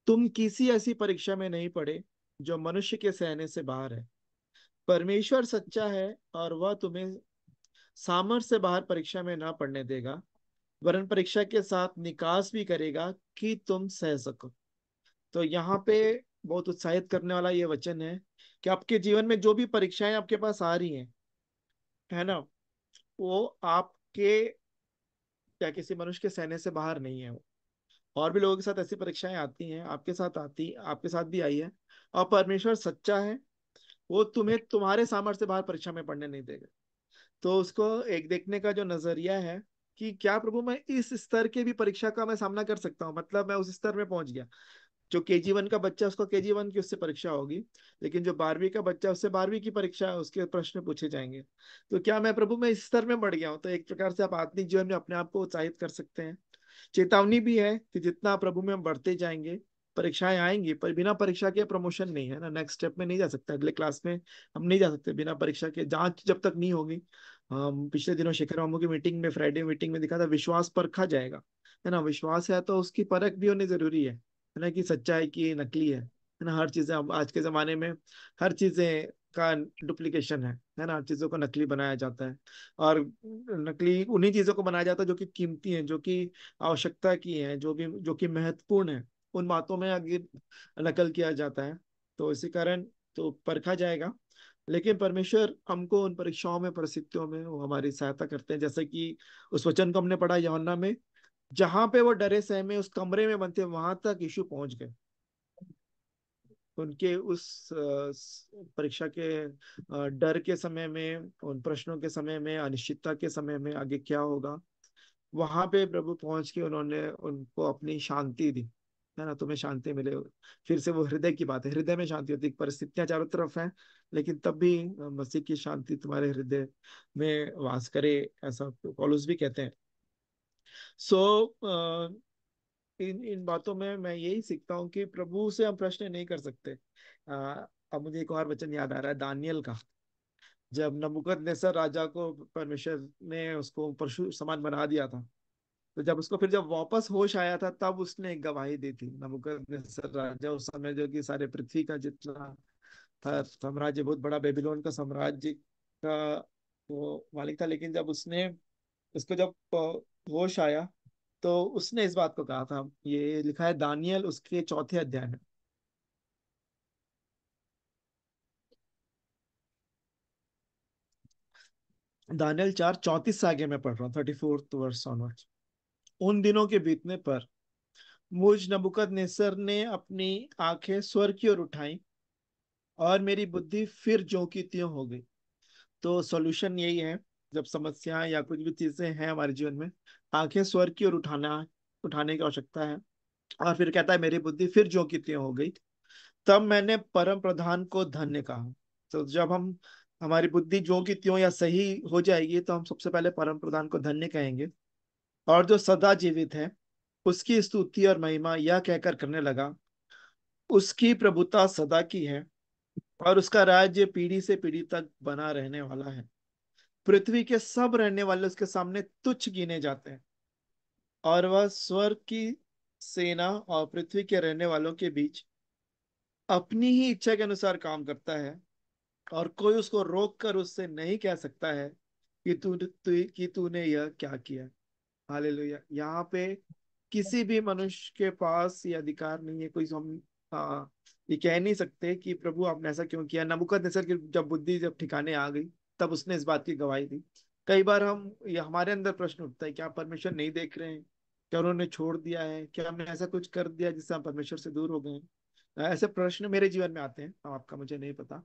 तुम किसी ऐसी परीक्षा में नहीं पड़े जो मनुष्य के सहने से बाहर है। परमेश्वर सच्चा है और वह तुम्हें सामर्थ से बाहर परीक्षा में ना पड़ने देगा, वरन परीक्षा के साथ निकास भी करेगा कि तुम सह सको। तो यहाँ पे बहुत उत्साहित करने वाला ये वचन है, कि आपके जीवन में जो भी परीक्षाएं आपके पास आ रही हैं, है ना, वो आपके या किसी मनुष्य के सहने से बाहर नहीं है। और भी लोगों के साथ ऐसी परीक्षाएं आती हैं, आपके साथ भी आई है। और परमेश्वर सच्चा है, वो तुम्हें तुम्हारे सामर्थ्य से बाहर परीक्षा में पढ़ने नहीं देगा। तो उसको एक देखने का जो नजरिया है, कि क्या प्रभु मैं इस स्तर के भी परीक्षा का मैं सामना कर सकता हूँ, मतलब मैं उस स्तर में पहुंच गया। जो KG1 का बच्चा, उसको KG1 की उससे परीक्षा होगी, लेकिन जो 12वीं का बच्चा, उससे 12वीं की परीक्षा है, उसके प्रश्न पूछे जाएंगे। तो क्या मैं प्रभु में इस स्तर में बढ़ गया हूँ? तो एक प्रकार से आप आत्मिक जीवन में अपने आप को उत्साहित कर सकते हैं। चेतावनी भी है कि जितना प्रभु में हम बढ़ते जाएंगे, परीक्षाएं आएंगी, पर बिना परीक्षा के प्रमोशन नहीं है ना, नेक्स्ट स्टेप में नहीं जा सकता, अगले क्लास में हम नहीं जा सकते बिना परीक्षा के, जांच जब तक नहीं होगी। हम पिछले दिनों शेखर मामू की मीटिंग में, फ्राइडे मीटिंग में दिखा था, विश्वास परखा जाएगा, है ना। विश्वास है तो उसकी परख भी होनी जरूरी है ना, कि सच्चाई की नकली है ना। हर चीजें अब आज के जमाने में हर चीजें का डुप्लीकेशन है ना, हर चीजों को नकली बनाया जाता है। और नकली उन्हीं चीजों को बनाया जाता है जो कि कीमती है, जो कि आवश्यकता की है, जो कि महत्वपूर्ण है, उन बातों में आगे नकल किया जाता है। तो इसी कारण तो परखा जाएगा। लेकिन परमेश्वर हमको उन परीक्षाओं में, परिस्थितियों में वो हमारी सहायता करते हैं, जैसे कि उस वचन को हमने पढ़ा यूहन्ना में, जहां पे वो डरे सहमे उस कमरे में बनते वहां तक यीशु पहुंच गए। उनके उस परीक्षा के डर के समय में, उन प्रश्नों के समय में, अनिश्चितता के समय में आगे क्या होगा, वहां पे प्रभु पहुंच के उन्होंने उनको अपनी शांति दी, है ना। तुम्हें शांति मिले, फिर से वो हृदय की बात है, हृदय में शांति होती है। परिस्थितियां चारों तरफ हैं, लेकिन तब भी मसीह की शांति तुम्हारे हृदय में वास करे, ऐसा पौलुस भी कहते हैं। सो इन इन बातों में मैं यही सीखता हूँ कि प्रभु से हम प्रश्न नहीं कर सकते। अब मुझे एक और वचन याद आ रहा है दानियल का। जब नबूकदनेस्सर राजा को परमेश्वर ने उसको परशु समान बना दिया था, तो जब उसको फिर जब वापस होश आया था, तब उसने एक गवाही दी थी। नबूकदनेस्सर राजा उस समय जो कि सारे पृथ्वी का जितना था साम्राज्य, बहुत बड़ा बेबीलोन का साम्राज्य का वो मालिक था, लेकिन जब उसने उसको जब होश आया, तो उसने इस बात को कहा था। ये लिखा है दानियल उसके चौथे अध्याय में। दानियल 4:34 से आगे मैं पढ़ रहा हूँ, 34th वर्स ऑनवर्ड्स। उन दिनों के बीतने पर मुझ नबूकदनेस्सर ने अपनी आंखें स्वर्ग की ओर उठाई, और मेरी बुद्धि फिर ज्यों की त्यों हो गई। तो सॉल्यूशन यही है, जब समस्या या कुछ भी चीजें हैं हमारे जीवन में, आंखें स्वर्ग की ओर उठाने की आवश्यकता है। और फिर कहता है मेरी बुद्धि फिर ज्यों की त्यों हो गई। तब मैंने परम प्रधान को धन्य कहा। तो जब हम हमारी बुद्धि ज्यों की त्यों या सही हो जाएगी, तो हम सबसे पहले परम प्रधान को धन्य कहेंगे। और जो सदा जीवित है, उसकी स्तुति और महिमा यह कहकर करने लगा, उसकी प्रभुता सदा की है, और उसका राज्य पीढ़ी से पीढ़ी तक बना रहने वाला है। पृथ्वी के सब रहने वाले उसके सामने तुच्छ गिने जाते हैं, और वह स्वर्ग की सेना और पृथ्वी के रहने वालों के बीच अपनी ही इच्छा के अनुसार काम करता है। और कोई उसको रोक कर उससे नहीं कह सकता है कि कि तूने यह क्या किया। हालेलुया। यहाँ पे किसी भी मनुष्य के पास ये अधिकार नहीं है, कोई हम ये कह नहीं सकते कि प्रभु आपने ऐसा क्यों किया। नबूकदनेस्सर की जब बुद्धि जब ठिकाने आ गई, तब उसने इस बात की गवाही दी। कई बार हम ये हमारे अंदर प्रश्न उठता है, क्या परमेश्वर नहीं देख रहे हैं? क्या उन्होंने छोड़ दिया है? क्या हमने ऐसा कुछ कर दिया जिससे हम परमेश्वर से दूर हो गए हैं? ऐसे प्रश्न मेरे जीवन में आते हैं, आपका मुझे नहीं पता।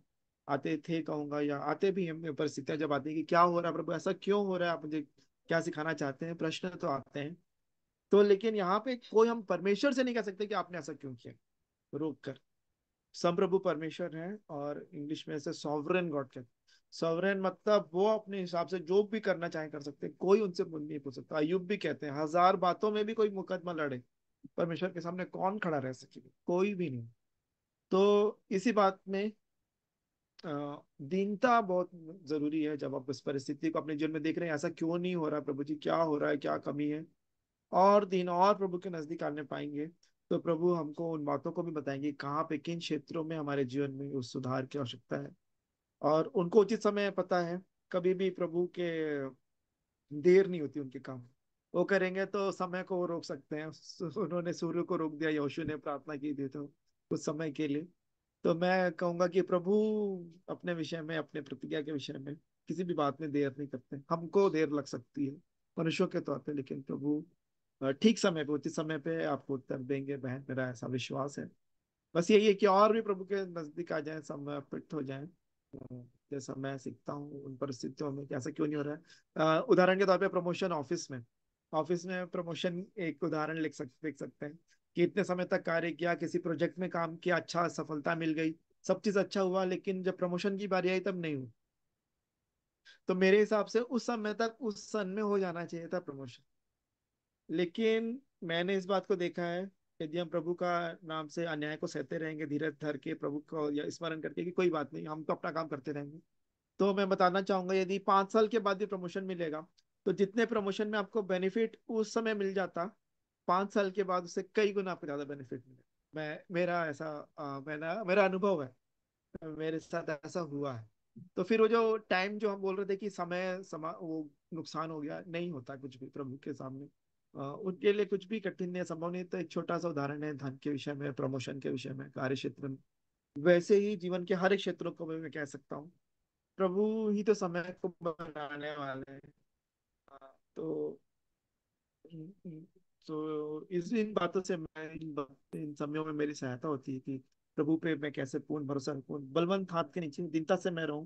आते थे कहूंगा, या आते भी हैं। परिस्थितियां जब आती है कि क्या हो रहा है प्रभु, ऐसा क्यों हो रहा है, आप मुझे क्या सिखाना चाहते हैं, प्रश्न तो आते हैं। तो लेकिन यहाँ पे कोई हम परमेश्वर से नहीं कह सकते कि आपने ऐसा क्यों किया, रोक कर। सब प्रभु परमेश्वर हैं, और इंग्लिश में ऐसे सॉवरेन गॉड कहते हैं। सॉवरेन मतलब वो अपने हिसाब से जो भी करना चाहे कर सकते हैं, कोई उनसे मुंह नहीं पूछ सकता। अय्यूब भी कहते हैं, हजार बातों में भी कोई मुकदमा लड़े, परमेश्वर के सामने कौन खड़ा रह सकेगा? कोई भी नहीं। तो इसी बात में दीनता बहुत जरूरी है। जब आप इस परिस्थिति को अपने जीवन में देख रहे हैं, ऐसा क्यों नहीं हो रहा प्रभु जी, क्या हो रहा है, क्या कमी है, और दिन और प्रभु के नजदीक आने पाएंगे, तो प्रभु हमको उन बातों को भी बताएंगे कहाँ पे किन क्षेत्रों में हमारे जीवन में उस सुधार की आवश्यकता है। और उनको उचित समय पता है। कभी भी प्रभु के देर नहीं होती उनके काम। वो करेंगे तो समय को वो रोक सकते हैं। उन्होंने सूर्य को रोक दिया, यहोशू ने प्रार्थना की थी तो कुछ समय के लिए। तो मैं कहूंगा कि प्रभु अपने विषय में, अपने प्रतिज्ञा के विषय में किसी भी बात में देर नहीं करते। हमको देर लग सकती है मनुष्यों के तौर पे, लेकिन प्रभु ठीक समय पे, उचित समय पे आपको उत्तर देंगे बहन, मेरा ऐसा विश्वास है। बस यही है कि और भी प्रभु के नजदीक आ जाए, समर्पित हो जाए। जैसा मैं सीखता हूँ उन परिस्थितियों में कि ऐसा क्यों नहीं हो रहा है। उदाहरण के तौर पे प्रमोशन ऑफिस में प्रमोशन एक उदाहरण देख सकते हैं कि इतने समय तक कार्य किया, किसी प्रोजेक्ट में काम किया, अच्छा सफलता मिल गई, सब चीज अच्छा हुआ, लेकिन जब प्रमोशन की बारी आई तब नहीं हुई। तो मेरे हिसाब से उस समय तक उस सन में हो जाना चाहिए था प्रमोशन। लेकिन मैंने इस बात को देखा है, यदि हम प्रभु का नाम से अन्याय को सहते रहेंगे, धीरज धर के प्रभु को या स्मरण करके कि कोई बात नहीं, हम तो अपना काम करते रहेंगे, तो मैं बताना चाहूंगा यदि 5 साल के बाद भी प्रमोशन मिलेगा, तो जितने प्रमोशन में आपको बेनिफिट उस समय मिल जाता, 5 साल के बाद उससे कई गुना आपको ज्यादा बेनिफिट मिले। मेरा ऐसा मेरा अनुभव है, मेरे साथ ऐसा हुआ है। तो फिर वो जो टाइम जो हम बोल रहे थे कि वो नुकसान हो गया, नहीं होता कुछ भी प्रभु के सामने। उनके लिए कुछ भी कठिन नहीं, संभव नहीं। तो एक छोटा सा उदाहरण है धन के विषय में, प्रमोशन के विषय में, कार्य क्षेत्र में। वैसे ही जीवन के हर एक क्षेत्रों को मैं कह सकता हूँ, प्रभु ही तो समय को बनाने वाले हैं। तो इस इन बातों से मैं इन समयों में मेरी सहायता होती है कि प्रभु पे मैं कैसे पूर्ण भरोसा रखूं, बलवंत हाथ के नीचे दीनता से मैं रहूं,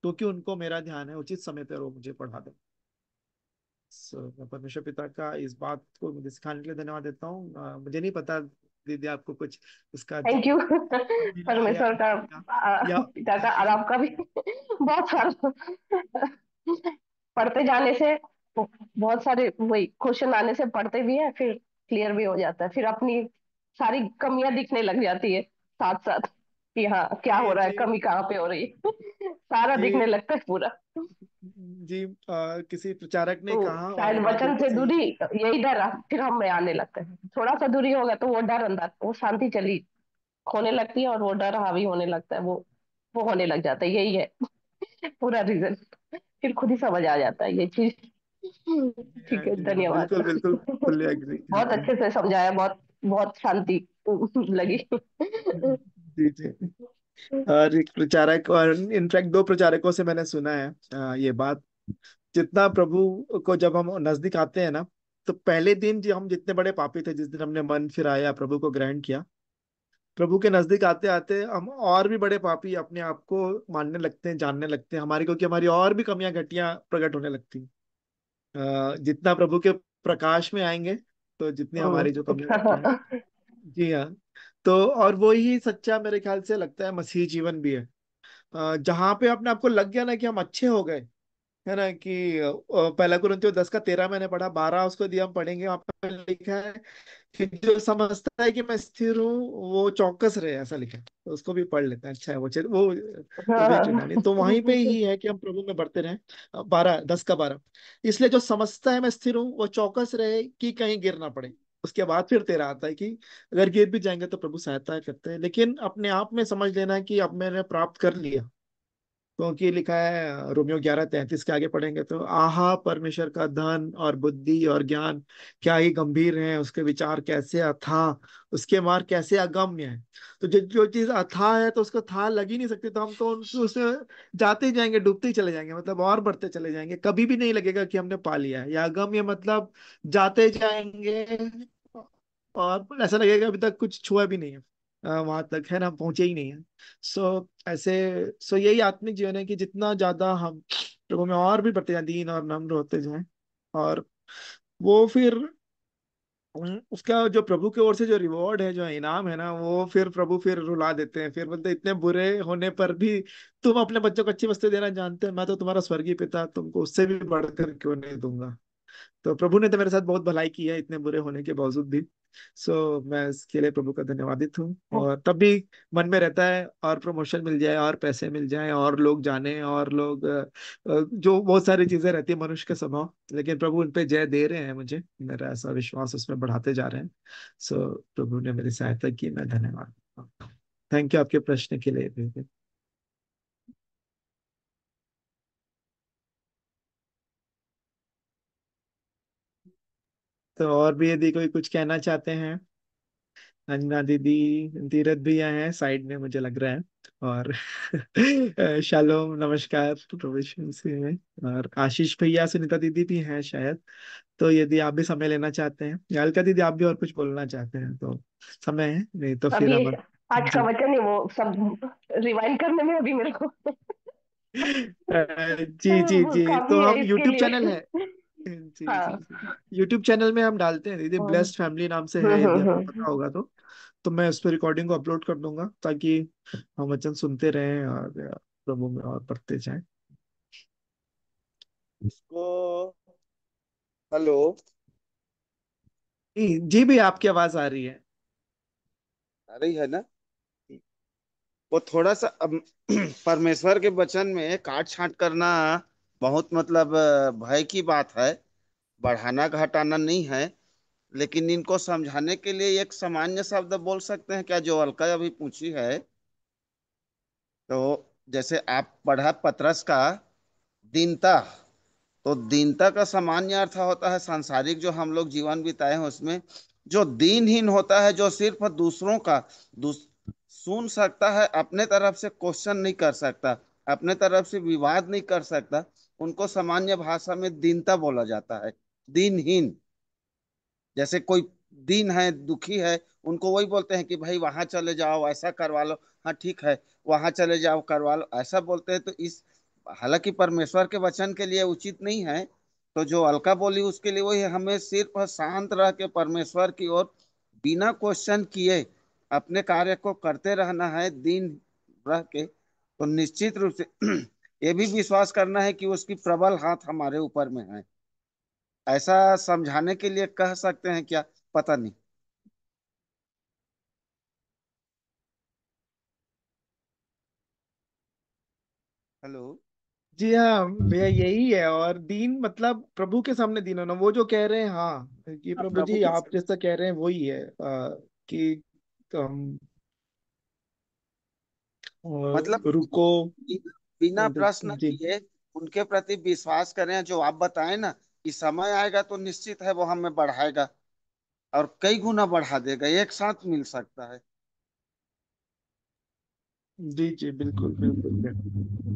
क्योंकि उनको मेरा ध्यान है, उचित समय पर वो मुझे पढ़ा दे। मैं परमेश्वर पिता का इस बात को मुझे सिखाने के लिए धन्यवाद देता हूँ। मुझे नहीं पता दीदी आपको कुछ इसका थैंक यू। मिला या परमेश्वर नहीं का, मिला, या पिता का और आपका भी बहुत सारा पढ़ते जाने से बहुत सारे वही क्वेश्चन आने से पढ़ते भी हैं, फिर क्लियर भी हो जाता है, फिर अपनी सारी कमियां दिखने लग जाती है साथ साथ, कि हाँ क्या जी हो रहा है, जी कमी कहाँ पे हो रही है। सारा दिखने जी लगता है पूरा। जी। किसी प्रचारक ने तो कहा, और शायद वो बात वचन बिल्कुल से सही दूरी, है। यही डर फिर हम में आने लगता है, थोड़ा सा दूरी होगा तो वो डर अंदर, वो शांति चली खोने लगती है, और वो डर हावी होने लगता है, वो होने लग जाता है, यही है पूरा रीजन। फिर खुद ही समझ आ जाता है ये चीज। जी हाँ, ठीक है, जी हाँ, धन्यवाद। बिल्कुल बिल्कुल, फुल्ली एग्री। हाँ बहुत जी। अच्छे से समझाया, बहुत बहुत शांति लगी। जी जी। और एक प्रचारक, और इनफैक्ट दो प्रचारकों से मैंने सुना है ये बात। जितना प्रभु को जब हम नजदीक आते हैं ना, तो पहले दिन जो हम जितने बड़े पापी थे, जिस दिन हमने मन फिराया, प्रभु को ग्रहण किया, प्रभु के नजदीक आते आते हम और भी बड़े पापी अपने आप को मानने लगते हैं, जानने लगते हैं हमारी, क्योंकि हमारी और भी कमियां घटियां प्रकट होने लगती हैं। जितना प्रभु के प्रकाश में आएंगे, तो जितनी हमारी जो कमियां घटियां हैं। जी हाँ। तो और वो ही सच्चा मेरे ख्याल से लगता है मसीह जीवन भी है। जहां पे अपने आपको लग गया ना कि हम अच्छे हो गए, है ना, कि पहला कुरिन्थियों 10 का 13 मैंने पढ़ा, 12 उसको दिया, हम पढ़ेंगे, वहां पर लिखा है कि जो समझता है कि मैं स्थिर हूँ, वो चौकस रहे, ऐसा लिखा है। तो उसको भी पढ़ लेते हैं, अच्छा है वो भी चेतावनी। तो वहीं पे ही है कि हम प्रभु में बढ़ते रहें। 10 का 12, इसलिए जो समझता है मैं स्थिर हूँ, वो चौकस रहे कि कहीं गिर ना पड़े। उसके बाद फिर 13 आता है कि अगर गिर भी जाएंगे तो प्रभु सहायता करते हैं, लेकिन अपने आप में समझ लेना कि अब मैंने प्राप्त कर लिया। क्योंकि लिखा है रोमियो 11:33 के आगे पढ़ेंगे तो, आहा परमेश्वर का धन और बुद्धि और ज्ञान क्या ही गंभीर है, उसके विचार कैसे अथाह, उसके मार्ग कैसे अगम्य है। तो जो जो चीज अथाह है तो उसको था लग ही नहीं सकती, तो हम तो उससे जाते ही जाएंगे, डूबते ही चले जाएंगे, मतलब और बढ़ते चले जाएंगे, कभी भी नहीं लगेगा कि हमने पा लिया है। या अगम्य मतलब जाते जाएंगे और ऐसा लगेगा अभी तक कुछ छुआ भी नहीं है, वहां तक है ना, पहुंचे ही नहीं है। सो यही आत्मिक जीवन है कि जितना ज्यादा हम प्रभु में और भी बढ़ते जाए, दीन और नम्र होते जाएं, और वो फिर उसका जो प्रभु की ओर से जो रिवॉर्ड है, जो इनाम है ना, वो फिर प्रभु फिर रुला देते हैं, फिर बोलते हैं, इतने बुरे होने पर भी तुम अपने बच्चों को अच्छी वस्तु देना जानते हैं, मैं तो तुम्हारा स्वर्गीय पिता तुमको उससे भी बढ़कर क्यों नहीं दूंगा। तो प्रभु ने तो मेरे साथ बहुत भलाई की है, इतने बुरे होने के बावजूद भी। मैं इसके लिए प्रभु का धन्यवादित हूँ। और तब भी मन में रहता है, और प्रमोशन मिल जाए, और पैसे मिल जाए, और लोग जाने, और लोग जो बहुत सारी चीजें रहती है मनुष्य के स्वभाव, लेकिन प्रभु उन पे जय दे रहे हैं मुझे, मेरा ऐसा विश्वास उसमें बढ़ाते जा रहे हैं। प्रभु ने मेरी सहायता की, मैं धन्यवाद। थैंक यू आपके प्रश्न के लिए भी। तो और भी यदि कोई कुछ कहना चाहते हैं, अंजना दीदी, धीरज भैया हैं साइड में मुझे लग रहा है, और शालोम, नमस्कार प्रभु यीशु मसीह में, और आशीष भैया, सुनीता दीदी भी हैं शायद। तो यदि आप भी समय लेना चाहते हैं, या अलका दीदी आप भी और कुछ बोलना चाहते हैं तो समय है, नहीं तो फिर अभी हम। आज का जी। वचन है, वो सब रिवाइंड करने में अभी मेरे को जी जी जी, काफी तो है हम इसके यूट्यूब चैनल लिए। है। जी जी हाँ। जी, यूट्यूब चैनल में हम डालते हैं दीदी, हम्म ब्लेस्ड फैमिली नाम से है, यदि आपको हम्म। पता होगा तो मैं उस पर रिकॉर्डिंग को अपलोड कर दूंगा, ताकि हम वचन सुनते रहें और प्रभु में और बढ़ते जाएं। इसको, हेलो। जी भी, आपकी आवाज आ रही है। आ रही है ना? वो थोड़ा सा परमेश्वर के वचन में काट छांट करना बहुत मतलब भय की बात है। बढ़ाना घटाना नहीं है। लेकिन इनको समझाने के लिए एक सामान्य शब्द बोल सकते हैं क्या, जो अलका अभी पूछी है? तो जैसे आप पढ़ा पतरस का दीनता। तो दीनता का सामान्य अर्थ होता है सांसारिक जो हम लोग जीवन बिताए हैं उसमें, जो दीनहीन होता है, जो सिर्फ दूसरों का दूस, सुन सकता है, अपने तरफ से क्वेश्चन नहीं कर सकता, अपने तरफ से विवाद नहीं कर सकता, उनको सामान्य भाषा में दीनता बोला जाता है। दीनहीन। जैसे कोई दीन है, दुखी है, उनको वही बोलते हैं कि भाई वहां चले जाओ, ऐसा करवा लो। हाँ ठीक है, वहां चले जाओ, करवा लो, ऐसा बोलते हैं। तो इस हालांकि परमेश्वर के वचन के लिए उचित नहीं है। तो जो अलका बोली उसके लिए वही है, हमें सिर्फ शांत रह के परमेश्वर की ओर बिना क्वेश्चन किए अपने कार्य को करते रहना है, दीन रह के। तो निश्चित रूप से ये भी विश्वास करना है कि उसकी प्रबल हाथ हमारे ऊपर में है। ऐसा समझाने के लिए कह सकते हैं क्या? पता नहीं। हेलो। जी हाँ भैया, यही है। और दीन मतलब प्रभु के सामने दीन होना, वो जो कह रहे हैं, हाँ कि हाँ, प्रभु प्रभु जी के आप जैसा कह रहे हैं वही है, कि हम मतलब रुको। बिना प्रश्न जी किए उनके प्रति विश्वास करें, जो आप बताए ना कि समय आएगा तो निश्चित है वो हमें बढ़ाएगा और कई गुना बढ़ा देगा, एक साथ मिल सकता है। जी जी, बिल्कुल बिल्कुल भैया।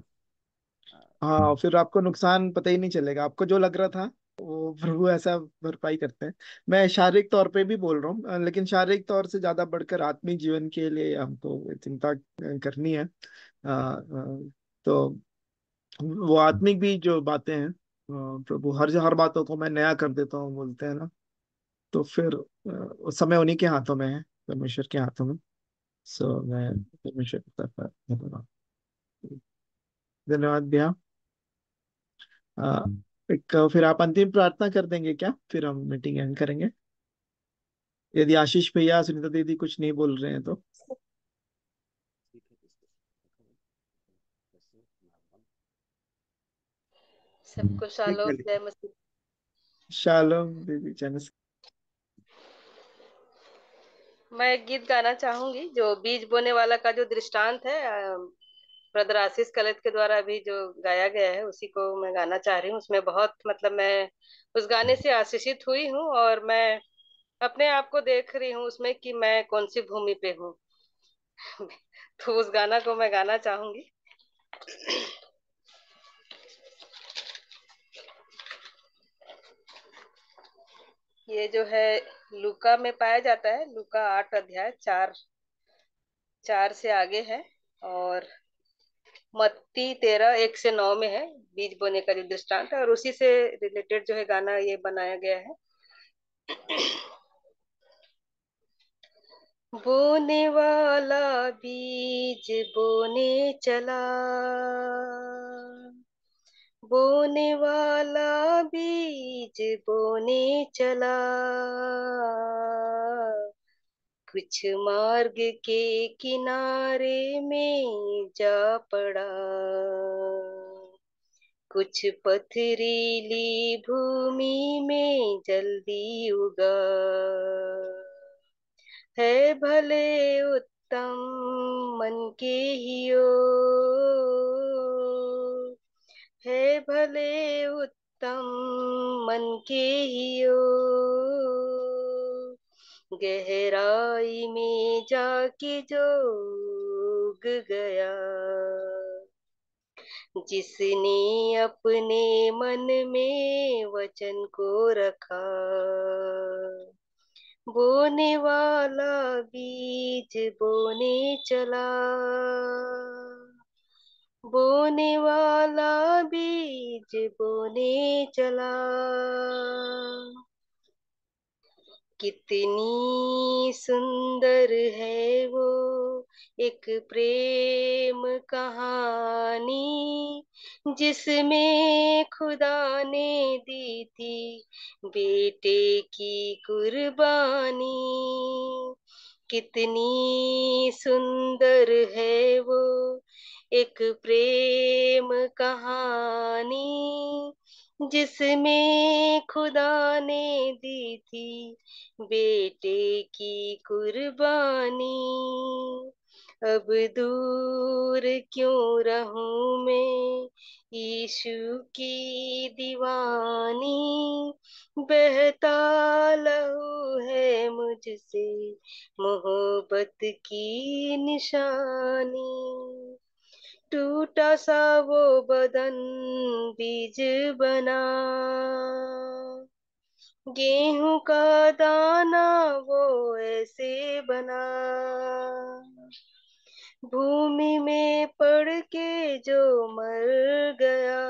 हाँ, फिर आपको नुकसान पता ही नहीं चलेगा, आपको जो लग रहा था वो प्रभु ऐसा भरपाई करते हैं। मैं शारीरिक तौर पे भी बोल रहा हूँ, लेकिन शारीरिक तौर से ज्यादा बढ़कर आत्मिक जीवन के लिए हमको चिंता करनी है। तो वो आत्मिक भी जो बातें हैं, प्रभु हर बातों को मैं नया कर देता हूँ बोलते हैं ना, तो फिर वो समय उन्हीं के हाथों में है, परमेश्वर के हाथों में। सो मैं परमेश्वर की तरफ धन्यवाद। धन्यवाद भैया। अ, एक फिर आप अंतिम प्रार्थना कर देंगे क्या, फिर हम मीटिंग एंड करेंगे, यदि आशीष भैया सुनीता दीदी कुछ नहीं बोल रहे हैं तो। सबको ठीक है। शालोम, जय मसीह। शालोम दीदी चैनल। मैं एक गीत गाना चाहूंगी, जो बीज बोने वाला का जो दृष्टांत है, ब्रदर आशीष कलेत के द्वारा अभी जो गाया गया है, उसी को मैं गाना चाह रही हूँ। उसमें बहुत मतलब मैं उस गाने से आशीषित हुई हूँ, और मैं अपने आप को देख रही हूँ उसमें कि मैं कौन सी भूमि पे हूँ। तो उस गाना को मैं गाना चाहूंगी। ये जो है लूका में पाया जाता है, लूका 8 अध्याय 4 से आगे है, और मत्ती 13 1 से 9 में है बीज बोने का जो दृष्टांत है, और उसी से रिलेटेड जो है गाना ये बनाया गया है। बोने वाला बीज बोने चला, बोने वाला बीज बोने चला, कुछ मार्ग के किनारे में जा पड़ा, कुछ पथरीली भूमि में जल्दी उगा, है भले उत्तम मन के हियो, है भले उत्तम मन के हियो, गहराई में जाके जो उग गया, जिसने अपने मन में वचन को रखा, बोने वाला बीज बोने चला, बोने वाला बीज बोने चला, कितनी सुंदर है वो एक प्रेम कहानी, जिसमें खुदा ने दी थी बेटे की कुर्बानी, कितनी सुंदर है वो एक प्रेम कहानी, जिसमें खुदा ने दी थी बेटे की कुर्बानी। अब दूर क्यों रहूं मैं यीशु की दीवानी, बहता लहू है मुझसे मोहब्बत की निशानी, टूटा सा वो बदन बीज बना, गेहूं का दाना वो ऐसे बना, भूमि में पड़ के जो मर गया,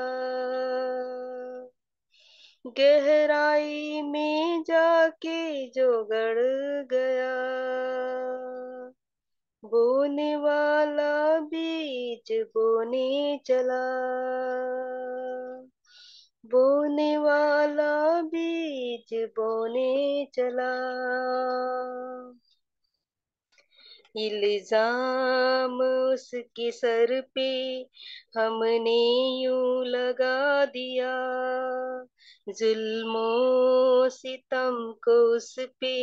गहराई में जाके जो गड़ गया, बोने वाला बीज बोने चला, बोने वाला बीज बोने चला, इल्जाम उसके सर पे हमने यूं लगा दिया, जुल्मो सितम को उस पे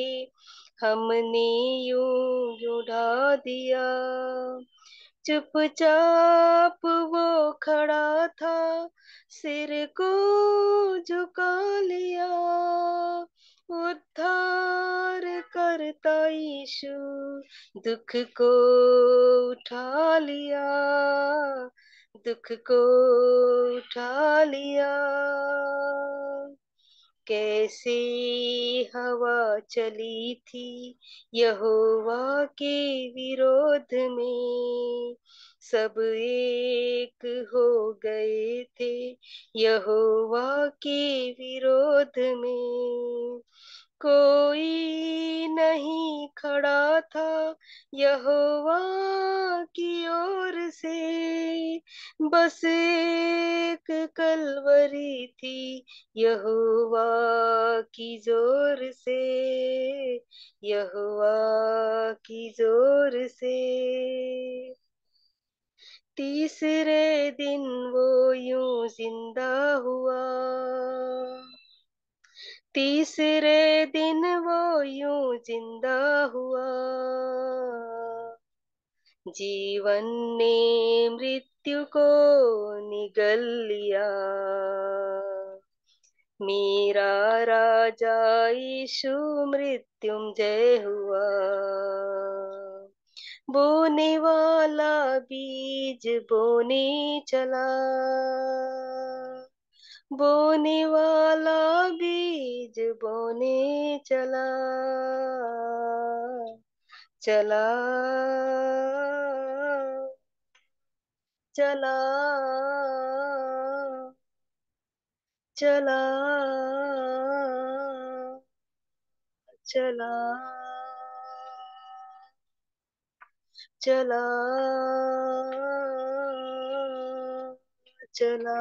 हमने यूं ढा दिया। चुपचाप वो खड़ा था, सिर को झुका लिया, उद्धार करता यीशु दुख को उठा लिया, दुख को उठा लिया। कैसे हवा चली थी यहोवा के विरोध में, सब एक हो गए थे यहोवा के विरोध में। कोई नहीं खड़ा था यहोवा की ओर से, बस एक कलवरी थी यहोवा की जोर से, यहोवा की जोर से। तीसरे दिन वो यूं जिंदा हुआ, तीसरे दिन वो यूं जिंदा हुआ, जीवन ने मृत्यु को निगल लिया, मेरा राजा यीशु मृत्युंजय हुआ। बोने वाला बीज बोने चला, बोने वाला बीज बोने चला, चला चला चला चला चला चला।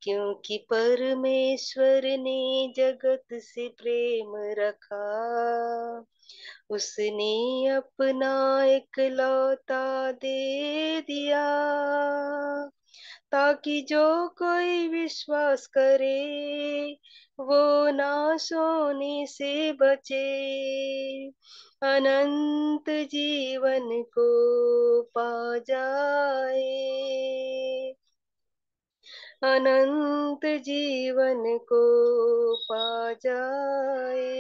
क्योंकि परमेश्वर ने जगत से प्रेम रखा, उसने अपना एकलौता दे दिया, ताकि जो कोई विश्वास करे वो नाश होने से बचे, अनंत जीवन को पा जाए, अनंत जीवन को पा जाए,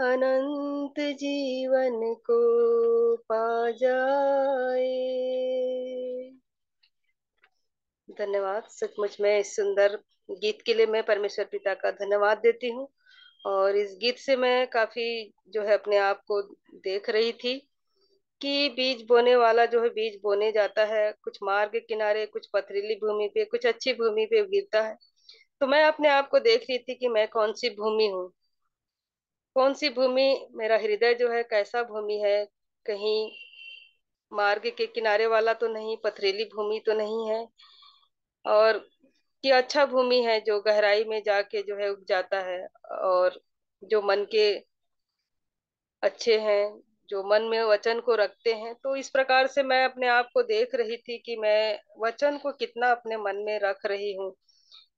अनंत जीवन को पा जाए। धन्यवाद। सचमुच में इस सुंदर गीत के लिए मैं परमेश्वर पिता का धन्यवाद देती हूँ। और इस गीत से मैं काफी जो है अपने आप को देख रही थी कि बीज बोने वाला जो है बीज बोने जाता है, कुछ मार्ग के किनारे, कुछ पथरीली भूमि पे, कुछ अच्छी भूमि पे गिरता है। तो मैं अपने आप को देख रही थी कि मैं कौन सी भूमि हूँ, कौन सी भूमि, मेरा हृदय जो है कैसा भूमि है, कहीं मार्ग के किनारे वाला तो नहीं, पथरीली भूमि तो नहीं है, और कि अच्छा भूमि है जो गहराई में जाके जो है उग जाता है, और जो मन के अच्छे हैं, जो मन में वचन को रखते हैं। तो इस प्रकार से मैं अपने आप को देख रही थी कि मैं वचन को कितना अपने मन में रख रही हूँ,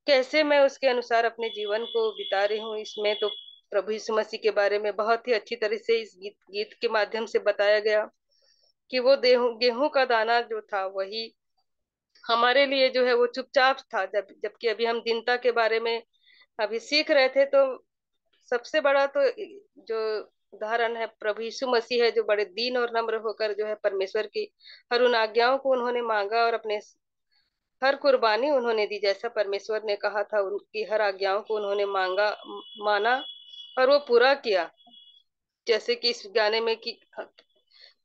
कैसे मैं उसके अनुसार अपने जीवन को बिता रही हूँ। इसमें तो प्रभु यीशु मसीह के बारे में बहुत ही अच्छी तरह से इस गीत के माध्यम से बताया गया कि वो गेहूं का दाना जो था वही हमारे लिए जो है वो चुपचाप था, जबकि अभी हम दीनता के बारे में अभी सीख रहे थे। तो सबसे बड़ा तो जो उदाहरण है प्रभु यीशु मसीह है, जो बड़े दीन और नम्र होकर जो है परमेश्वर की हर उन आज्ञाओं को उन्होंने मांगा और अपने हर कुर्बानी उन्होंने दी, जैसा परमेश्वर ने कहा था उनकी हर आज्ञाओं को उन्होंने मांगा, माना और वो पूरा किया। जैसे कि इस गाने में कि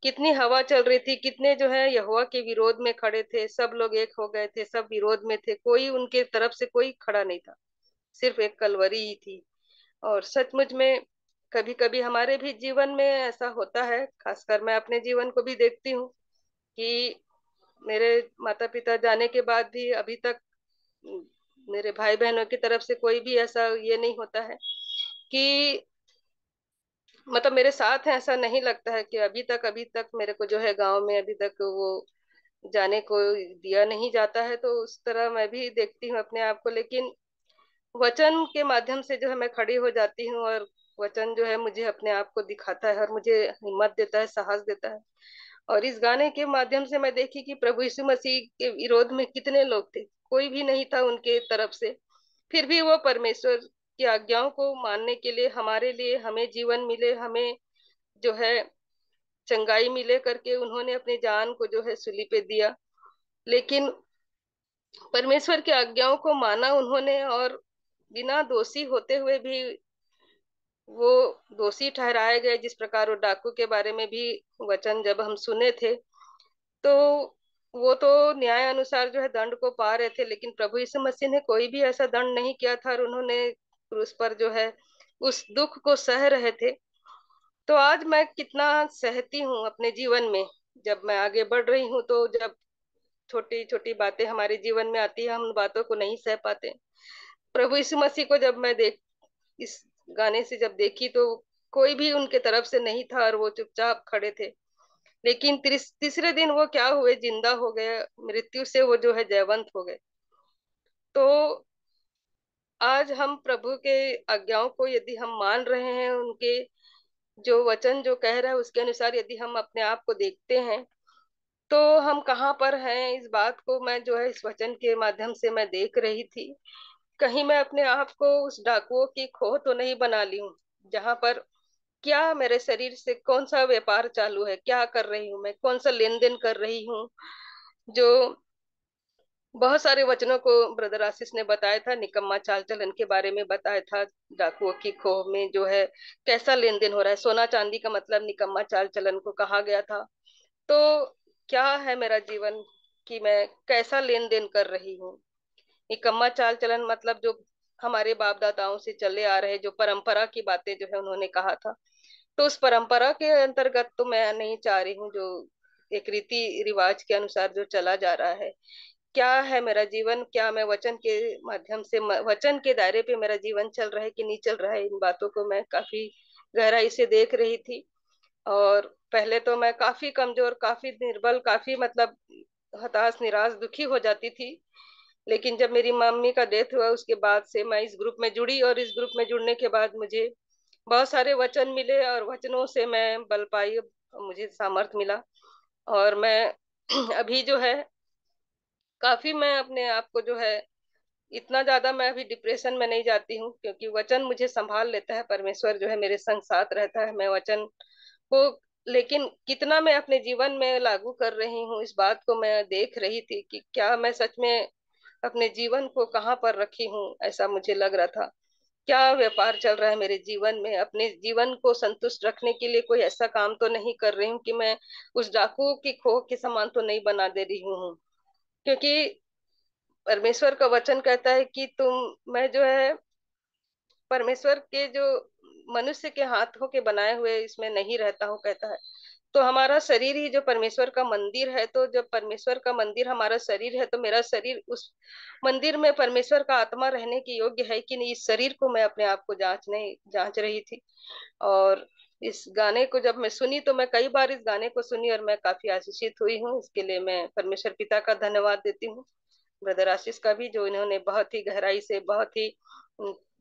कितनी हवा चल रही थी, कितने जो है यहोवा के विरोध में खड़े थे, सब लोग एक हो गए थे, सब विरोध में थे, कोई उनके तरफ से कोई खड़ा नहीं था, सिर्फ एक कलवरी ही थी। और सचमुच में कभी कभी हमारे भी जीवन में ऐसा होता है, खासकर मैं अपने जीवन को भी देखती हूँ कि मेरे माता पिता जाने के बाद भी अभी तक मेरे भाई बहनों की तरफ से कोई भी ऐसा ये नहीं होता है कि मतलब मेरे साथ है, ऐसा नहीं लगता है कि अभी तक मेरे को जो है गांव में अभी तक वो जाने को दिया नहीं जाता है। तो उस तरह मैं भी देखती हूँ अपने आप को, लेकिन वचन के माध्यम से जो है मैं खड़ी हो जाती हूँ, और वचन जो है मुझे अपने आप को दिखाता है और मुझे हिम्मत देता है, साहस देता है। और इस गाने के माध्यम से मैं देखी कि प्रभु यीशु मसीह के विरोध में कितने लोग थे, कोई भी नहीं था उनके तरफ से, फिर भी वो परमेश्वर की आज्ञाओं को मानने के लिए, हमारे लिए, हमें जीवन मिले, हमें जो है चंगाई मिले करके उन्होंने अपनी जान को जो है सूली पे दिया। लेकिन परमेश्वर की आज्ञाओं को माना उन्होंने, और बिना दोषी होते हुए भी वो दोषी ठहराए गए। जिस प्रकार वो डाकू के बारे में भी वचन जब हम सुने थे, तो वो तो न्याय अनुसार जो है दंड को पा रहे थे, लेकिन प्रभु यीशु मसीह ने कोई भी ऐसा दंड नहीं किया था, और उन्होंने क्रूस पर जो है उस दुख को सह रहे थे। तो आज मैं कितना सहती हूँ अपने जीवन में, जब मैं आगे बढ़ रही हूँ, तो जब छोटी छोटी बातें हमारे जीवन में आती है, हम उन बातों को नहीं सह पाते। प्रभु यीशु मसीह को जब मैं देख इस गाने से जब देखी, तो कोई भी उनके तरफ से नहीं था और वो चुपचाप खड़े थे। लेकिन तीसरे दिन वो क्या हुए, जिंदा हो गए, मृत्यु से वो जो है जयवंत हो गए। तो आज हम प्रभु के आज्ञाओं को यदि हम मान रहे हैं, उनके जो वचन जो कह रहा है उसके अनुसार यदि हम अपने आप को देखते हैं, तो हम कहाँ पर हैं, इस बात को मैं जो है इस वचन के माध्यम से मैं देख रही थी। कहीं मैं अपने आप को उस डाकुओं की खोह तो नहीं बना ली हूँ, जहां पर क्या मेरे शरीर से कौन सा व्यापार चालू है, क्या कर रही हूँ मैं, कौन सा लेन देन कर रही हूँ। जो बहुत सारे वचनों को ब्रदर आशीष ने बताया था, निकम्मा चाल चलन के बारे में बताया था, डाकुओं की खोह में जो है कैसा लेन देन हो रहा है। सोना चांदी का मतलब निकम्मा चाल चलन को कहा गया था। तो क्या है मेरा जीवन, कि मैं कैसा लेन देन कर रही हूँ। निकम्मा चाल चलन मतलब जो हमारे बाप दादाओं से चले आ रहे, जो परंपरा की बातें जो है उन्होंने कहा था, तो उस परंपरा के अंतर्गत तो मैं नहीं चाह रही हूँ, जो एक रीति रिवाज के अनुसार जो चला जा रहा है। क्या है मेरा जीवन, क्या मैं वचन के माध्यम से, वचन के दायरे पे मेरा जीवन चल रहा है कि नहीं चल रहा है, इन बातों को मैं काफी गहराई से देख रही थी। और पहले तो मैं काफी कमजोर, काफी निर्बल, काफी मतलब हताश, निराश, दुखी हो जाती थी। लेकिन जब मेरी मम्मी का डेथ हुआ, उसके बाद से मैं इस ग्रुप में जुड़ी, और इस ग्रुप में जुड़ने के बाद मुझे बहुत सारे वचन मिले, और वचनों से मैं बल पाई, मुझे सामर्थ मिला। और मैं अभी जो है काफी, मैं अपने आप को जो है इतना ज्यादा मैं अभी डिप्रेशन में नहीं जाती हूँ, क्योंकि वचन मुझे संभाल लेता है। परमेश्वर जो है मेरे संग साथ रहता है, मैं वचन को, लेकिन कितना मैं अपने जीवन में लागू कर रही हूँ, इस बात को मैं देख रही थी कि क्या मैं सच में अपने जीवन को कहाँ पर रखी हूँ, ऐसा मुझे लग रहा था। क्या व्यापार चल रहा है मेरे जीवन में, अपने जीवन को संतुष्ट रखने के लिए कोई ऐसा काम तो नहीं कर रही हूँ कि मैं उस डाकू की खोह के समान तो नहीं बना दे रही हूँ। क्योंकि परमेश्वर का वचन कहता है कि मैं जो है परमेश्वर के जो मनुष्य के हाथों के बनाए हुए इसमें नहीं रहता हूँ, कहता है। तो हमारा शरीर ही जो परमेश्वर का मंदिर है, तो जब परमेश्वर का मंदिर हमारा शरीर है, तो मेरा शरीर उस मंदिर में परमेश्वर का आत्मा रहने के योग्य है कि नहीं, इस शरीर को मैं अपने आप को जांच रही थी। और इस गाने को जब मैं सुनी, तो मैं कई बार इस गाने को सुनी और मैं काफी आशीषित हुई हूँ। इसके लिए मैं परमेश्वर पिता का धन्यवाद देती हूँ, ब्रदर आशीष का भी, जो इन्होंने बहुत ही गहराई से, बहुत ही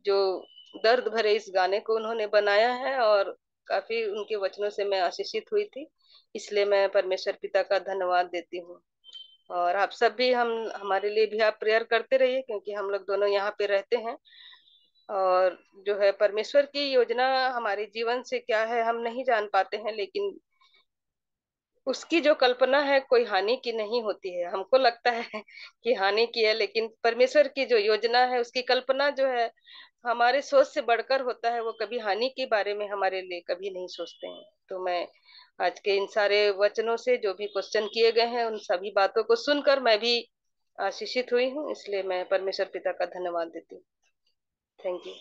जो दर्द भरे इस गाने को उन्होंने बनाया है, और काफी उनके वचनों से मैं आशीषित हुई थी। इसलिए मैं परमेश्वर पिता का धन्यवाद देती हूँ। और आप सब भी, हम हमारे लिए भी आप प्रेयर करते रहिए, क्योंकि हम लोग दोनों यहाँ पे रहते हैं। और जो है परमेश्वर की योजना हमारे जीवन से क्या है हम नहीं जान पाते हैं, लेकिन उसकी जो कल्पना है कोई हानि की नहीं होती है। हमको लगता है कि हानि की है, लेकिन परमेश्वर की जो योजना है उसकी कल्पना जो है हमारे सोच से बढ़कर होता है। वो कभी हानि के बारे में हमारे लिए कभी नहीं सोचते हैं। तो मैं आज के इन सारे वचनों से जो भी क्वेश्चन किए गए हैं, उन सभी बातों को सुनकर मैं भी आशीषित हुई हूँ। इसलिए मैं परमेश्वर पिता का धन्यवाद देती हूँ। Thank you.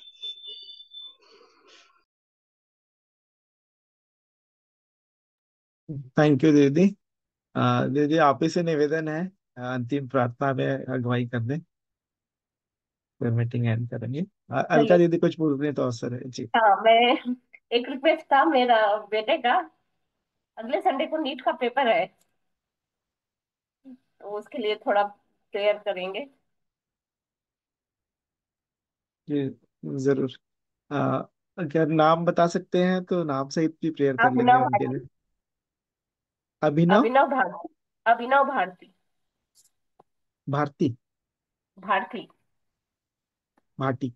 थैंक यू दीदी। दीदी आप ही से निवेदन है, अंतिम प्रार्थना में अगुवाई कर दें, फिर मीटिंग एंड करेंगे। अलका चलिए। दीदी कुछ पूछने तो अवसर है जी। हाँ, मैं एक रिक्वेस्ट था मेरा बेटे का। अगले संडे को नीट का पेपर है, तो उसके लिए थोड़ा प्रेयर करेंगे। जी जरूर। आ, अगर नाम बता सकते हैं तो नाम सहित भी प्रेयर कर लेंगे अभिनव उनके भारती। लिए। अभिनव अभिनव भारती। अभिनव भारती। भारती भारती। भाटी।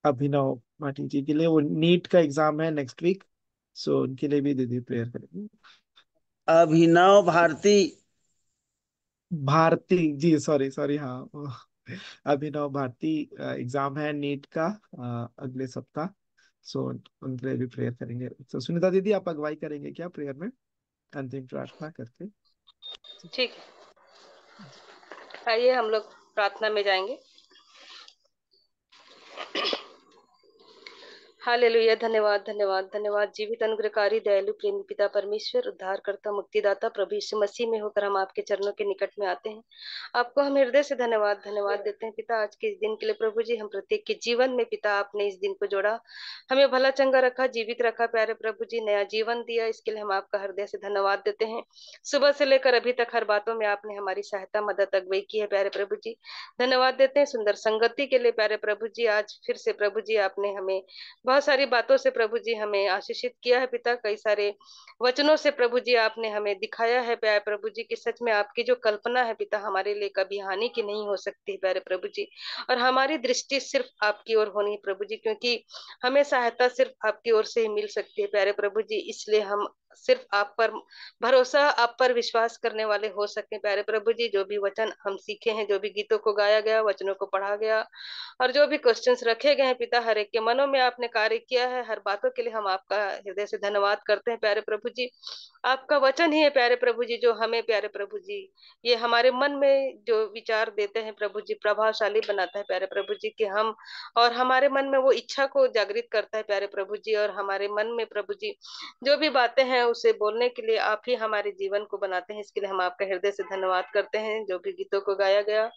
अभिनव भाटी जी के लिए, वो नीट का एग्जाम है नेक्स्ट वीक, सो उनके लिए भी दीदी प्रेयर करेंगे। अभिनव भारती। भारती जी, सॉरी सॉरी, हाँ अभिनव भारती, एग्जाम है नीट का अगले सप्ताह, सो उनके लिए भी प्रेयर करेंगे। तो सुनीता दीदी आप अगुवाई करेंगे क्या प्रेयर में, अंतिम प्रार्थना करके। ठीक है, आइए हम लोग प्रार्थना में जाएंगे। हालेलुया। धन्यवाद धन्यवाद धन्यवाद। जीवित अनुग्रहकारी दयालु प्रेमी पिता परमेश्वर, उद्धारकर्ता मुक्तिदाता प्रभु यीशु मसीह में होकर हम आपके चरणों के निकट में आते हैं। आपको हम हृदय से धन्यवाद धन्यवाद देते हैं पिता, आज के इस दिन के लिए। प्रभु जी, हम प्रत्येक के जीवन में पिता आपने इस दिन को जोड़ा, हमें भला चंगा रखा, जीवित रखा प्यारे प्रभु जी, नया जीवन दिया, इसके लिए हम आपका हृदय से धन्यवाद देते हैं। सुबह से लेकर अभी तक हर बातों में आपने हमारी सहायता मदद अगुवाई की है प्यारे प्रभु जी। धन्यवाद देते हैं सुंदर संगति के लिए प्यारे प्रभु जी। आज फिर से प्रभु जी आपने हमें बहुत सारी बातों से प्रभु जी हमें आशीषित किया है पिता, कई सारे वचनों से प्रभु जी आपने हमें दिखाया है प्यारे प्रभु जी कि सच में आपकी जो कल्पना है पिता हमारे लिए कभी हानि की नहीं हो सकती प्यारे प्रभु जी। और हमारी दृष्टि सिर्फ आपकी ओर होनी प्रभु जी, क्योंकि हमें सहायता सिर्फ आपकी ओर से ही मिल सकती है प्यारे प्रभु जी। इसलिए हम सिर्फ आप पर भरोसा, आप पर विश्वास करने वाले हो सकते हैं प्यारे प्रभु जी। जो भी वचन हम सीखे हैं, जो भी गीतों को गाया गया, वचनों को पढ़ा गया, और जो भी क्वेश्चंस रखे गए हैं पिता, हर एक के मनों में आपने कार्य किया है, हर बातों के लिए हम आपका हृदय से धन्यवाद करते हैं प्यारे प्रभु जी। आपका वचन ही है प्यारे प्रभु जी जो हमें प्यारे प्रभु जी ये हमारे मन में जो विचार देते हैं प्रभु जी, प्रभावशाली बनाता है प्यारे प्रभु जी कि हम, और हमारे मन में वो इच्छा को जागृत करता है प्यारे प्रभु जी। और हमारे मन में प्रभु जी जो भी बातें हैं उसे बोलने के लिए आप ही हमारे जीवन को बनाते हैं, इसके लिए हम आपका हृदय से धन्यवाद करते हैं। जो भी गीतों को गाया गया,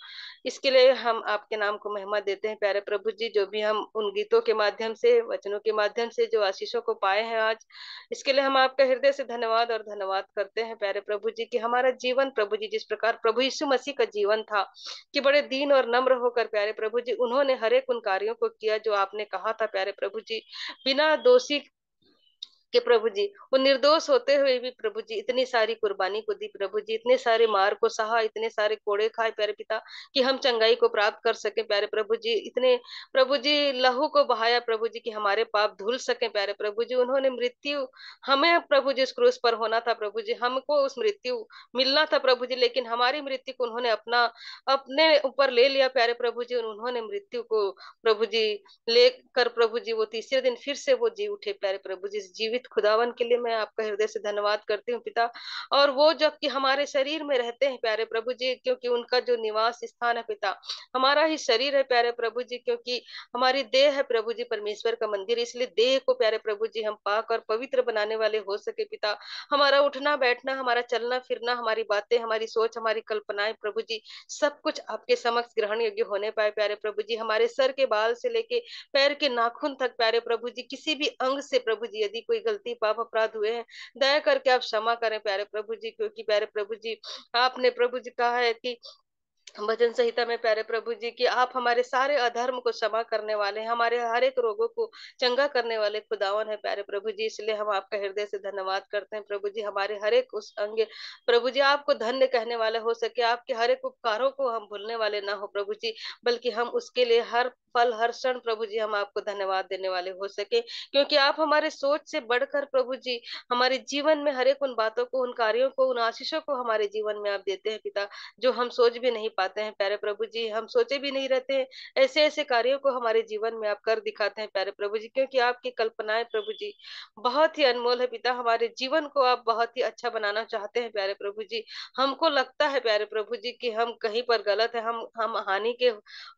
इसके लिए हम आपके नाम को महिमा देते हैं प्यारे प्रभु जी। जो भी हम उन गीतों के माध्यम से, वचनों के माध्यम से जो आशीषों को पाए हैं आज, इसके लिए हम आपका हृदय से धन्यवाद और धन्यवाद करते हैं प्यारे प्रभु जी कि हमारा जीवन प्रभु जी जिस प्रकार प्रभु यीशु मसीह का जीवन था कि बड़े दीन और नम्र होकर प्यारे प्रभु जी उन्होंने हर एक उन कार्यों को किया जो आपने कहा था प्यारे प्रभु जी, बिना दोषी कि प्रभु जी वो निर्दोष होते हुए भी प्रभु जी इतनी सारी कुर्बानी को दी प्रभु जी, इतने सारे मार को सहा, इतने सारे कोड़े खाए प्यारे पिता कि हम चंगाई को प्राप्त कर सके प्यारे प्रभु जी। इतने प्रभु जी लहू को बहाया प्रभु जी कि हमारे पाप धुल सके प्यारे प्रभु जी। उन्होंने मृत्यु, हमें प्रभु जी उस क्रूस पर होना था प्रभु जी, हमको उस मृत्यु मिलना था प्रभु जी, लेकिन हमारी मृत्यु को उन्होंने अपना अपने ऊपर ले लिया प्यारे प्रभु जी। उन्होंने मृत्यु को प्रभु जी लेकर प्रभु जी वो तीसरे दिन फिर से वो जी उठे प्यारे प्रभु जी। इस जीवित खुदावन के लिए मैं आपका हृदय से धन्यवाद करती हूँ पिता। और वो जब कि हमारे शरीर में रहते हैं प्यारे प्रभु जी, क्योंकि उनका जो निवास स्थान है पिता हमारा ही शरीर है प्यारे प्रभु जी, क्योंकि हमारी देह है प्रभु जी परमेश्वर का मंदिर, इसलिए देह को प्यारे प्रभु जी हम पाक और पवित्र बनाने वाले हो सके पिता। हमारा उठना बैठना, हमारा चलना फिरना, हमारी बातें, हमारी सोच, हमारी कल्पनाएं प्रभु जी सब कुछ आपके समक्ष ग्रहण योग्य होने पाए प्यारे प्रभु जी। हमारे सर के बाल से लेके पैर के नाखून तक प्यारे प्रभु जी, किसी भी अंग से प्रभु जी यदि कोई गलती पाप अपराध हुए हैं, दया करके आप क्षमा करें प्यारे प्रभु जी, क्योंकि प्यारे प्रभु जी आपने प्रभु जी कहा है कि भजन संहिता में प्यारे प्रभु जी कि आप हमारे सारे अधर्म को क्षमा करने वाले हैं, हमारे हर एक रोगों को चंगा करने वाले खुदावन है प्यारे प्रभु जी। इसलिए हम आपका हृदय से धन्यवाद करते हैं प्रभु जी। हमारे हर एक उस अंग प्रभु जी आपको धन्य कहने वाले हो सके, आपके हर एक उपकारों को हम भूलने वाले ना हो प्रभु जी, बल्कि हम उसके लिए हर पल हर क्षण प्रभु जी हम आपको धन्यवाद देने वाले हो सके, क्योंकि आप हमारे सोच से बढ़कर प्रभु जी हमारे जीवन में हर एक उन बातों को, उन कार्यों को, उन आशीषों को हमारे जीवन में आप देते हैं पिता जो हम सोच भी नहीं पाते हैं प्यारे प्रभु जी, हम सोचे भी नहीं रहते हैं। ऐसे ऐसे कार्यों को हमारे जीवन में आप कर दिखाते हैं प्यारे प्रभु जी, क्योंकि आपकी कल्पनाएं प्रभु जी बहुत ही अनमोल है पिता। हमारे जीवन को आप बहुत ही अच्छा बनाना चाहते हैं प्यारे प्रभु जी। हमको लगता है प्यारे प्रभु जी कि हम कहीं पर गलत है, हम हानि के,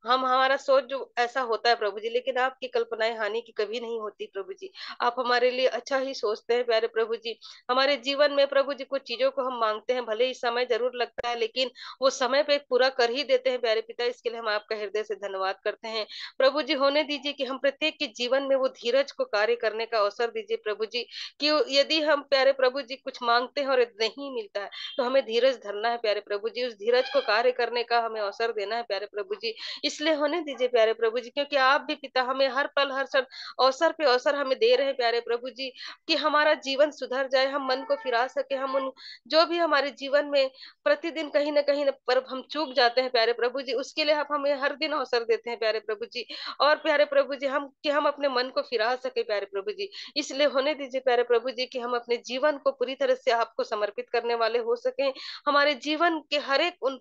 हम हमारा सोच जो ऐसा होता है प्रभु जी, लेकिन आपकी कल्पनाएं हानि की कभी नहीं होती प्रभु जी। आप हमारे लिए अच्छा ही सोचते हैं प्यारे प्रभु जी। हमारे जीवन में प्रभु जी कुछ चीजों को हम मांगते हैं, भले ही समय जरूर लगता है, लेकिन वो समय पे पूरा कर ही देते हैं प्यारे पिता। इसके लिए हम आपका हृदय से धन्यवाद करते हैं प्रभु जी। होने दीजिए कि हम प्रत्येक के जीवन में वो धीरज को कार्य करने का अवसर दीजिए प्रभु जी, कि यदि हम प्यारे प्रभु जी कुछ मांगते हैं और नहीं मिलता है, तो हमें धीरज धरना है प्यारे प्रभु जी, उस धीरज को कार्य करने का हमें अवसर देना है प्यारे प्रभु जी। इसलिए होने दीजिए प्यारे प्रभु जी, क्योंकि आप भी पिता हमें हर पल हर क्षण अवसर पे अवसर हमें दे रहे हैं प्यारे प्रभु जी, कि हमारा जीवन सुधर जाए, हम मन को फिरा सके, हम उन जो भी हमारे जीवन में प्रतिदिन कहीं ना कहीं पर हम चूक जाते हैं प्यारे प्रभु जी, उसके लिए आप हमें हर दिन अवसर देते हैं प्यारे प्रभु जी। और प्यारे प्रभु जी हम कि हम अपने मन को फिरा सके प्यारे प्रभु जी। इसलिए होने दीजिए प्यारे प्रभु जी कि हम अपने जीवन को पूरी तरह से आपको समर्पित करने वाले हो सके। हमारे जीवन के हर एक उन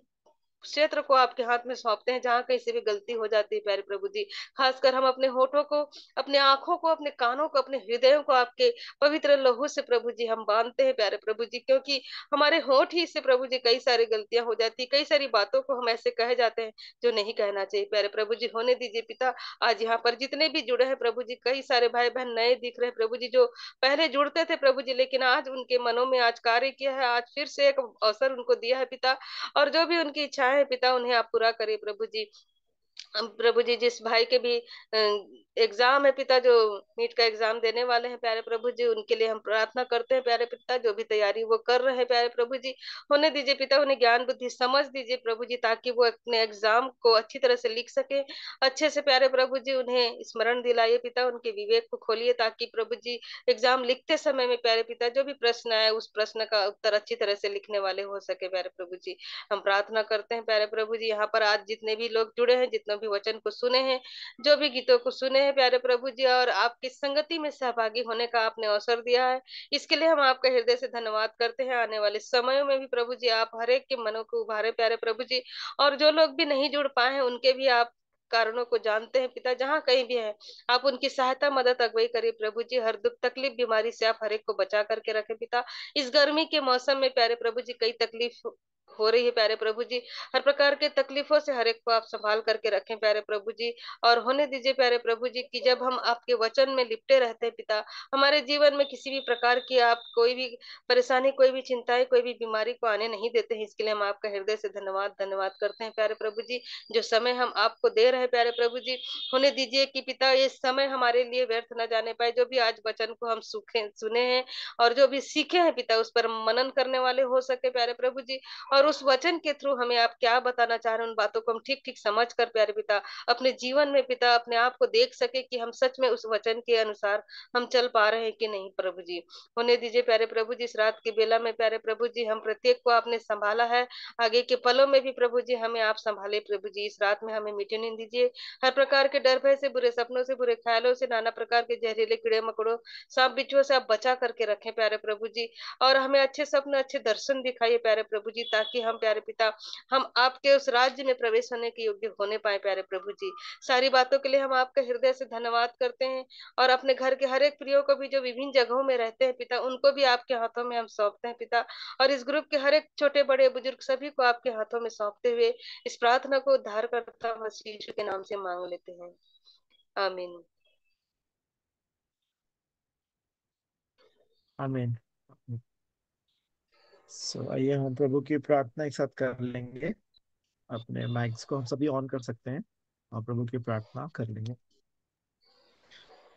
क्षेत्र को आपके हाथ में सौंपते हैं जहां कहीं से भी गलती हो जाती है प्यारे प्रभु जी। खासकर हम अपने होठों को, अपने आंखों को, अपने कानों को, अपने हृदयों को आपके पवित्र लहू से प्रभु जी हम बांधते हैं प्यारे प्रभु जी, क्योंकि हमारे होठ ही से प्रभु जी कई सारी गलतियां हो जाती, कई सारी बातों को हम ऐसे कह जाते हैं जो नहीं कहना चाहिए प्यारे प्रभु जी। होने दीजिए पिता, आज यहाँ पर जितने भी जुड़े हैं प्रभु जी, कई सारे भाई बहन नए दिख रहे हैं प्रभु जी, जो पहले जुड़ते थे प्रभु जी, लेकिन आज उनके मनों में आज कार्य किया है, आज फिर से एक अवसर उनको दिया है पिता। और जो भी उनकी इच्छाएं है पिता, उन्हें आप पूरा करिए प्रभु जी। प्रभु जी जिस भाई के भी एग्जाम है पिता, जो नीट का एग्जाम देने वाले हैं प्यारे प्रभु जी, उनके लिए हम प्रार्थना करते हैं प्यारे पिता। जो भी तैयारी वो कर रहे हैं प्यारे प्रभु जी, होने दीजिए पिता, उन्हें ज्ञान बुद्धि समझ दीजिए प्रभु जी, ताकि वो अपने एग्जाम को अच्छी तरह से लिख सके अच्छे से प्यारे प्रभु जी। उन्हें स्मरण दिलाइए पिता, उनके विवेक को खोलिए, ताकि प्रभु जी एग्जाम लिखते समय में प्यारे पिता जो भी प्रश्न आए उस प्रश्न का उत्तर अच्छी तरह से लिखने वाले हो सके प्यारे प्रभु जी। हम प्रार्थना करते हैं प्यारे प्रभु जी, यहाँ पर आज जितने भी लोग जुड़े हैं, जितने भी वचन को सुने हैं, जो भी गीतों को सुने हैं प्यारे प्रभु जी, और आपकी संगति में सहभागी होने का आपने अवसर दिया है, इसके लिए हम आपका हृदय से धन्यवाद करते हैं। आने वाले समयों में भी प्रभु जी आप हर एक के मनों को उभारे प्यारे प्रभु जी, और जो लोग भी नहीं जुड़ पाए हैं उनके भी आप कारणों को जानते हैं पिता, जहाँ कहीं भी है आप उनकी सहायता मदद अगुवाई करिए प्रभु जी। हर दुख तकलीफ बीमारी से आप हर एक को बचा करके रखे पिता। इस गर्मी के मौसम में प्यारे प्रभु जी कई तकलीफ हो रही है प्यारे प्रभु जी, हर प्रकार के तकलीफों से हर एक को आप संभाल करके रखें प्यारे प्रभु जी। और होने दीजिए प्यारे प्रभु जी कि जब हम आपके वचन में लिपटे रहते हैं पिता, हमारे जीवन में किसी भी प्रकार की आप कोई भी परेशानी, कोई भी चिंताएं, कोई भी बीमारी को आने नहीं देते हैं। इसके लिए हम आपका हृदय से धन्यवाद धन्यवाद करते हैं प्यारे प्रभु जी। जो समय हम आपको दे रहे हैं प्यारे प्रभु जी, होने दीजिए कि पिता ये समय हमारे लिए व्यर्थ न जाने पाए। जो भी आज वचन को हम सूखे सुने हैं और जो भी सीखे हैं पिता, उस पर मनन करने वाले हो सके प्यारे प्रभु जी। और उस वचन के थ्रू हमें आप क्या बताना चाह रहे हैं, उन बातों को हम ठीक ठीक समझ कर प्यारे पिता अपने जीवन में पिता अपने आप को देख सके कि हम सच में उस वचन के अनुसार हम चल पा रहे हैं कि नहीं प्रभु जी। होने दीजिए प्यारे प्रभु जी, इस रात की बेला में प्यारे प्रभु जी हम प्रत्येक को आपने संभाला है, आगे के पलों में भी प्रभु जी हमें आप संभाले प्रभु जी। इस रात में हमें मीठी नींद दीजिए, हर प्रकार के डर भय से, बुरे सपनों से, बुरे ख्यालों से, नाना प्रकार के जहरीले कीड़े मकोड़ों, सांप बिच्छुओं से आप बचा करके रखें प्यारे प्रभु जी। और हमें अच्छे सपने, अच्छे दर्शन दिखाइए प्यारे प्रभु जी, ताकि हम प्यारे पिता हम आपके उस राज्य में प्रवेश होने के योग्य होने पाए प्यारे प्रभु जी। सारी बातों के लिए हम आपका हृदय से धन्यवाद करते हैं, और अपने घर के हर एक प्रियो को भी जो विभिन्न जगहों में रहते हैं पिता, उनको भी आपके हाथों में हम सौंपते हैं पिता। और इस ग्रुप के हर एक छोटे बड़े बुजुर्ग सभी को आपके हाथों में सौंपते हुए इस प्रार्थना को उद्धार करता मसीह यीशु के नाम से मांग लेते हैं, आमीन। आमीन। आइए हम प्रभु की प्रार्थना एक साथ कर लेंगे। अपने माइक्स को हम सभी ऑन कर सकते हैं और प्रभु की प्रार्थना कर लेंगे।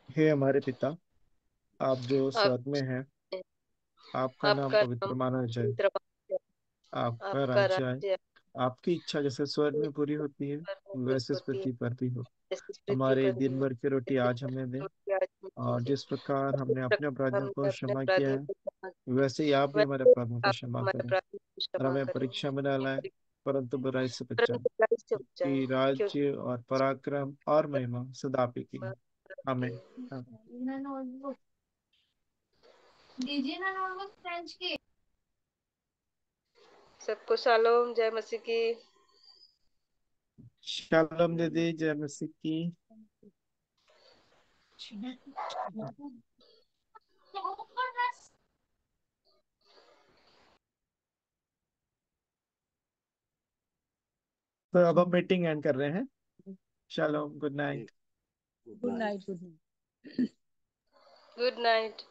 हे हमारे पिता, आप जो आप स्वर्ग में हैं, आपका नाम आपका नाम पवित्र माना जाए। पवित्र हो, आपका आपका राज्य आए। राज्य आपकी इच्छा जैसे स्वर्ग में पूरी होती है, पूरी वैसे इस होती है, पृथ्वी पर भी हो। जैसे पृथ्वी हमारे पर भी दिन हो। भर की रोटी जैसे आज हमें दे, रोटी आज हमें और दे, जिस प्रकार और जिस हमने अपने प्रकार अपराधियों को हमने अपने क्षमा किया अपराधियों है, को क्षमा किया, वैसे ही आप भी हमारे वैसे अपराधों को आप क्षमा हमारे करें। अपराध को और क्षमा हमें करें। परीक्षा में न लाए, परंतु बुराई से बचाएं। परंतु बुराई से बचाएं, कि क्योंकि राज्य और पराक्रम और महिमा सदा आपकी की है। आपकी आमीन। है। आमीन। सबको शालोम, जय मसीह की। शालोम दीदी, जय मसीह की। तो अब हम मीटिंग एंड कर रहे हैं। Shalom, good night. Good night. Good night.